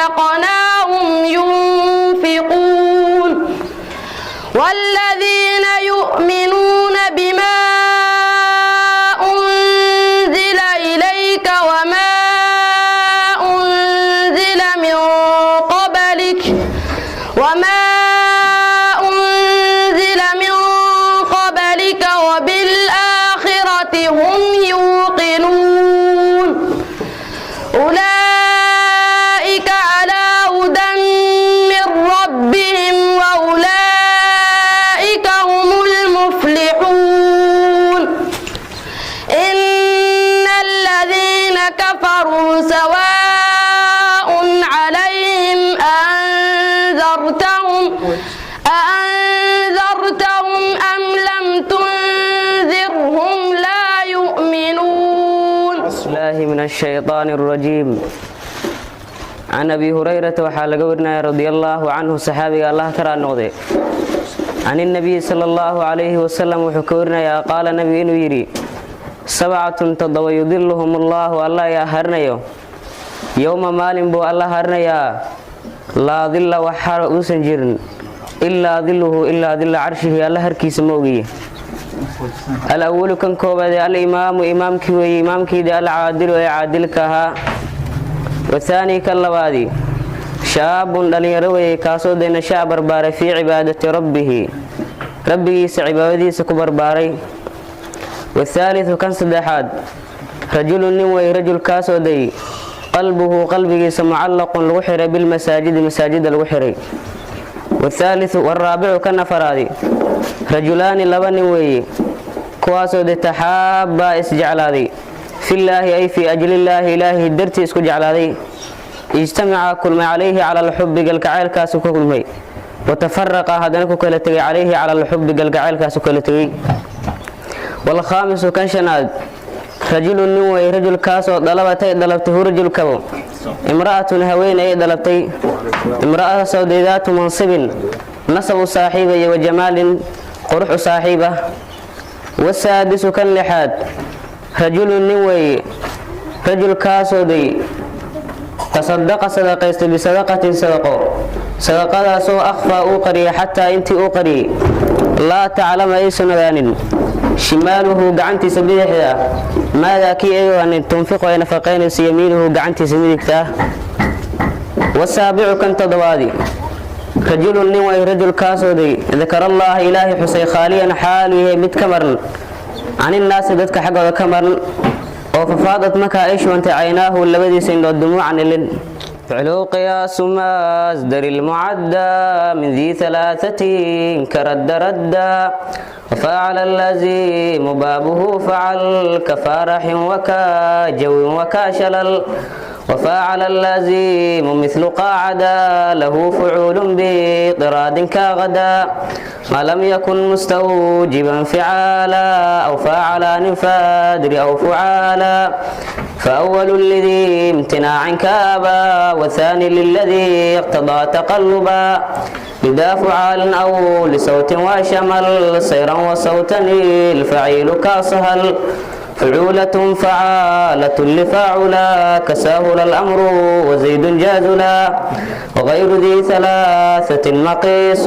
رزقناهم ينفقون والذين يؤمنون بما أنزل إليك وما أنزل من قبلك وبالآخرة هم يوقنون أولئك على هدى من ربهم وأولئك هم المفلحون إن الذين كفروا سواء عليهم أأنذرتهم أم لم تنذرهم لا يؤمنون. بسم الله من الشيطان الرجيم. عن أبي هريرة وحال قورنا رضي الله عنه صحابي الله ترى النغضي عن النبي صلى الله عليه وسلم وحكورنا يا قال نبي يري 7 تضوى يضلهم الله الله يا هرنيو يوم مال بو الله هرنيا لا ظل وحار أوسنجرن إلا ظله إلا ظل عرشه الله هركيس موغي. الأول كان كوبا الإمام إمامك وإمامك العادل ويعادلكها. والثاني كاللبادي شاب دليروي كاسو دين شاب بربار في عبادة ربه عبادتي سكبر باري. والثالث كان صدحاد رجل نوي رجل كاسو دي قلبه معلق الوحر بالمساجد مساجد الوحر. والثالث والرابع كان فرادي رجلان لبن وي كواسو دي تحابا اسجعلادي في الله أي في أجل الله إلهي درتي اسكو جعلادي اجتمع كل ما عليه على الحب قلقعيل كاسو كل مي وتفرق هدنكو كالتغي عليه على الحب قلقعيل كاسو كالتغي. والخامس كان شناد رجل نوي رجل كاسو دلبته رجل كبو امرأة هوين أي دلبتي امرأة سوديذات منصب نصب صاحبة وجمال قرح صاحبة. والسادس كان لحاد رجل نوي رجل كاسو دي تصدق صدقيست بصدقة صدقة سو أخفى أوقري حتى انت أوقري لا تعلم أي سنغان شماله قعنتي سبيحها ماذا كي أيها أن تنفق ونفقين سيمينه قعنتي سبيحها. والسابع كنت دوادي رجل نوي رجل كاسو دي ذكر الله إلهي حسي خاليا حاله متكمرن عن الناس ذاتك حقا كمرن وففاضت مكا ايش وانت عيناه اللبدي سند الدموع عن اللن. فعلو قياس مصدر المعدى من ذي 3 كرد ردا وفاعل اللزيم بابه فعل كفارح وكاجو وكاشلل. وفاعل اللازم مثل قاعدا له فعول بطراد كغدا ما لم يكن مستوجبا فعالا أو فاعلان فادر أو فعالا. فأول لذي امتناع كابا والثاني للذي اقتضى تقلبا بدا فعال أو لصوت وشمل صيرا وصوتا الفعيل كاصهل. فعولة فعالة لفاعلا كساهل الأمر وزيد جازلا. وغير ذي 3 مقيس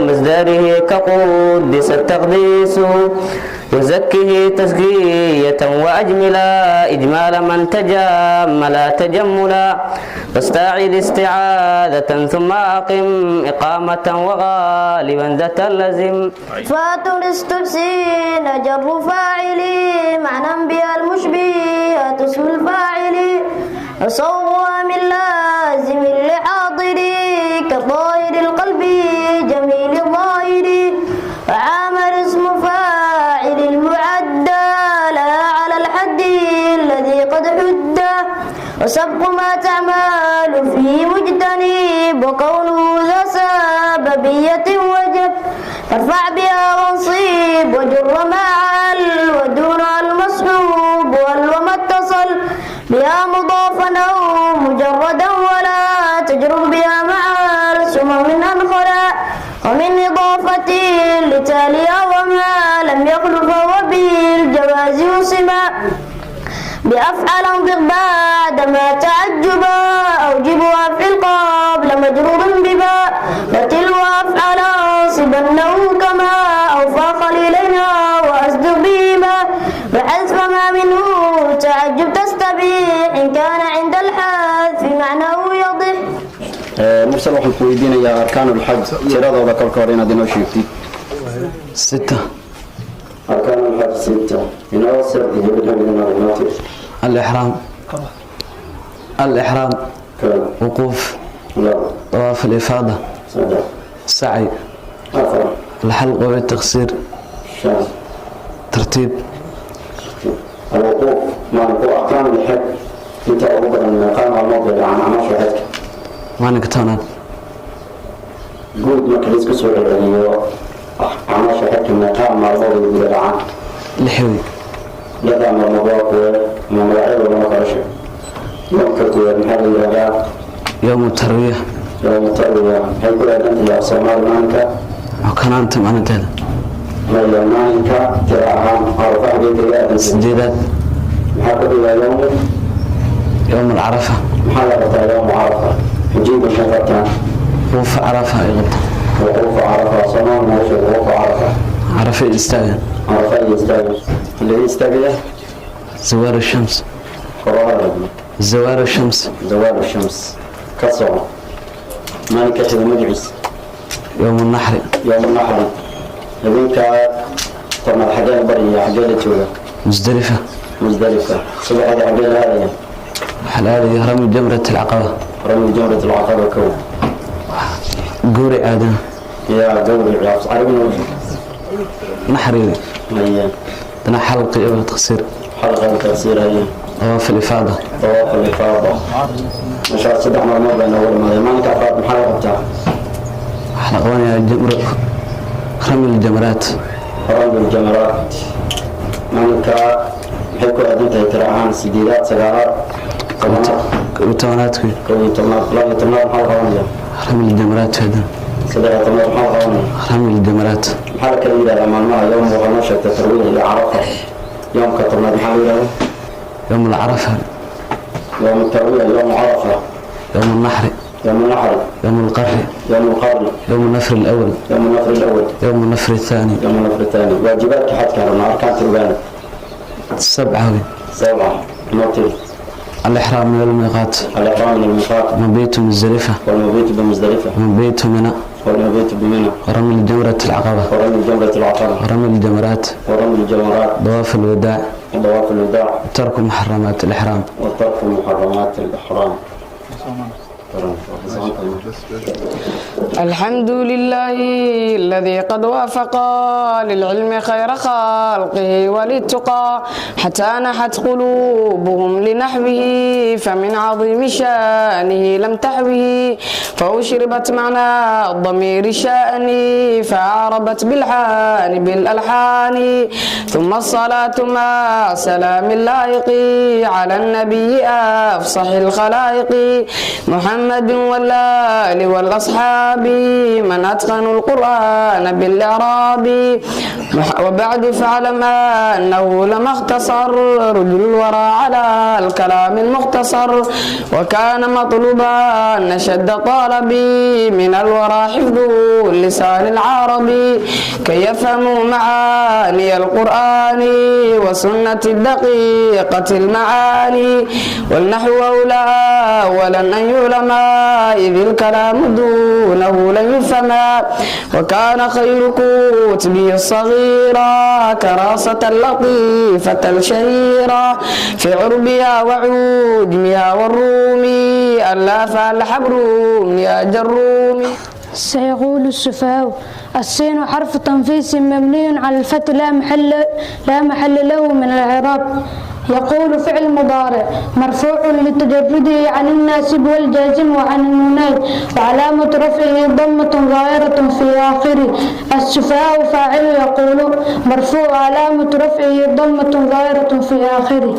مصدره كقدس التقديس. وزكه تزكية وأجملا إجمال من تجملا تجملا. واستعيد استعاذة ثم أقم إقامة وغالبا ذات اللزم. فاتر استحسين جر فاعلي معنى بها المشبهة اسم الفاعل. وصوها من لازم لحاضري كظاهر القلب جميل الظاهر. وعامل اسم فاعل المعدى لا على الحد الذي قد حد. وسبق ما تعمل فيه مجتنب وقوله ذا سببية وجب. فارفع بها وانصيب وجر معا ودون المصحوب وما اتصل بها مضافا أو مجردا ولا تجرب بها مع السم من أنخلا. ومن إضافة لتاليها وما لم يخلف فهو بالجواز وصما. بأفعل انضغ بعد ما تعجبا أوجبها في القاء mursal waxaan ku weydiinayaa arkaanul xaj tiradooda kolka hore inaad inoo sheegtid 6 arkaanul xaj 6 inoo sardi hebel الإحرام وقوف طواف الإفاضة سعي الحلق والتقصير ترتيب الوقوف ما نقول أركان الحج أنت أوضح أن مقام الموضع عن عماش الحج ما نكتونات قلت ما كريس كسور يعني عماش الحج مقام الموضع يقول عن لحوي لدى من الموضوع وما ملعب وما كرشه يوم التروية هل كل أنت يا سمار مانك وكان أنت معنى هذا ما مانك تراهم عرفة بيت سديدات محبب إلى يوم العرفة محلقة يوم عرفة نجيب شفتان وقوف عرفة أيضا وقوف عرفة صنام ماشي وقوف عرفة عرفة يستاهل اللي يستاهل زوال الشمس زوال الشمس كسر مالك أشهد مجلس يوم النحر هذيك طبعا الحاجات البرية حاجات تشوفها مزدلفة صبح هذا حاجات هذه حلال رمي جمرة العقبة كون قوري آدم يا قوري عربنا نحري هي أنا حلقة إبرة تقصير هي طواف الإفاضة ما شاء الله صدق مرمى بين أول ما أنت أفراد محلقة بتاع حلقواني الجمرة رمي الجمرات مانك حيكو أدنت يتراهان سديدات سجارات وتمانات كوي تمام محلقواني رمي الجمرات هذا صدق تمام محلقواني رمي الجمرات محلقة إذا لما الماء يوم وغنوشة تترويه إلى عرفة يوم كتمام محلقة يوم العرفة يوم التروية يوم عرفة يوم النحر يوم القر يوم النفر الأول يوم النفر الثاني واجبات حد كان أركان تبان 7 نوتي الإحرام من الميقات مبيت مزدلفة مبيت منى ورمي الجمرة العقبة ورمي الجمرات طواف الوداع ترك محرمات الإحرام الحمد لله الذي قد وافق للعلم خير خلقه وللتقى حتى نحت قلوبهم لنحوه فمن عظيم شانه لم تحوه فأشربت معنى الضمير شأني فأعربت بالحان بالألحان ثم الصلاة مع سلام اللائق على النبي أفصح الخلائق محمد والآل والأصحاب من أتقنوا القرآن بالإعراب وبعد فاعلم أنه لما اختصر رجل الورى على الكلام المختصر وكان مطلوبا نشد طالبي من الورى حفظ اللسان العربي كي يفهموا معاني القرآن وسنة الدقيقة المعاني والنحو أولى أولا أن يعلم إذ الكلام دونه لن يفهما وكان خير كتبه الصغيرة كراسة لطيفة الشهيرة في عربها وعجمها والرومي ألاف الحبر يا جرومي. سيقول السفهاء السين حرف تنفيس مبني على الفتح لا محل له من الإعراب. يقول فعل مضارع مرفوع لتجرده عن الناسب والجازم وعن النونين وعلامة رفعه ضمة ظاهرة في آخره. السفهاء فاعل يقول مرفوع علامة رفعه ضمة ظاهرة في آخره.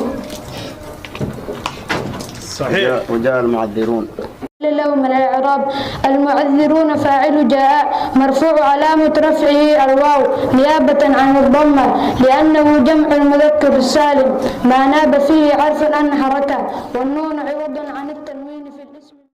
صحيح. وجاء المعذرون له من الإعراب. المعذرون فاعل جاء مرفوع علامة رفعه الواو نيابة عن الضمة لأنه جمع المذكر السالم ما ناب فيه عرف عن حركة والنون عوض عن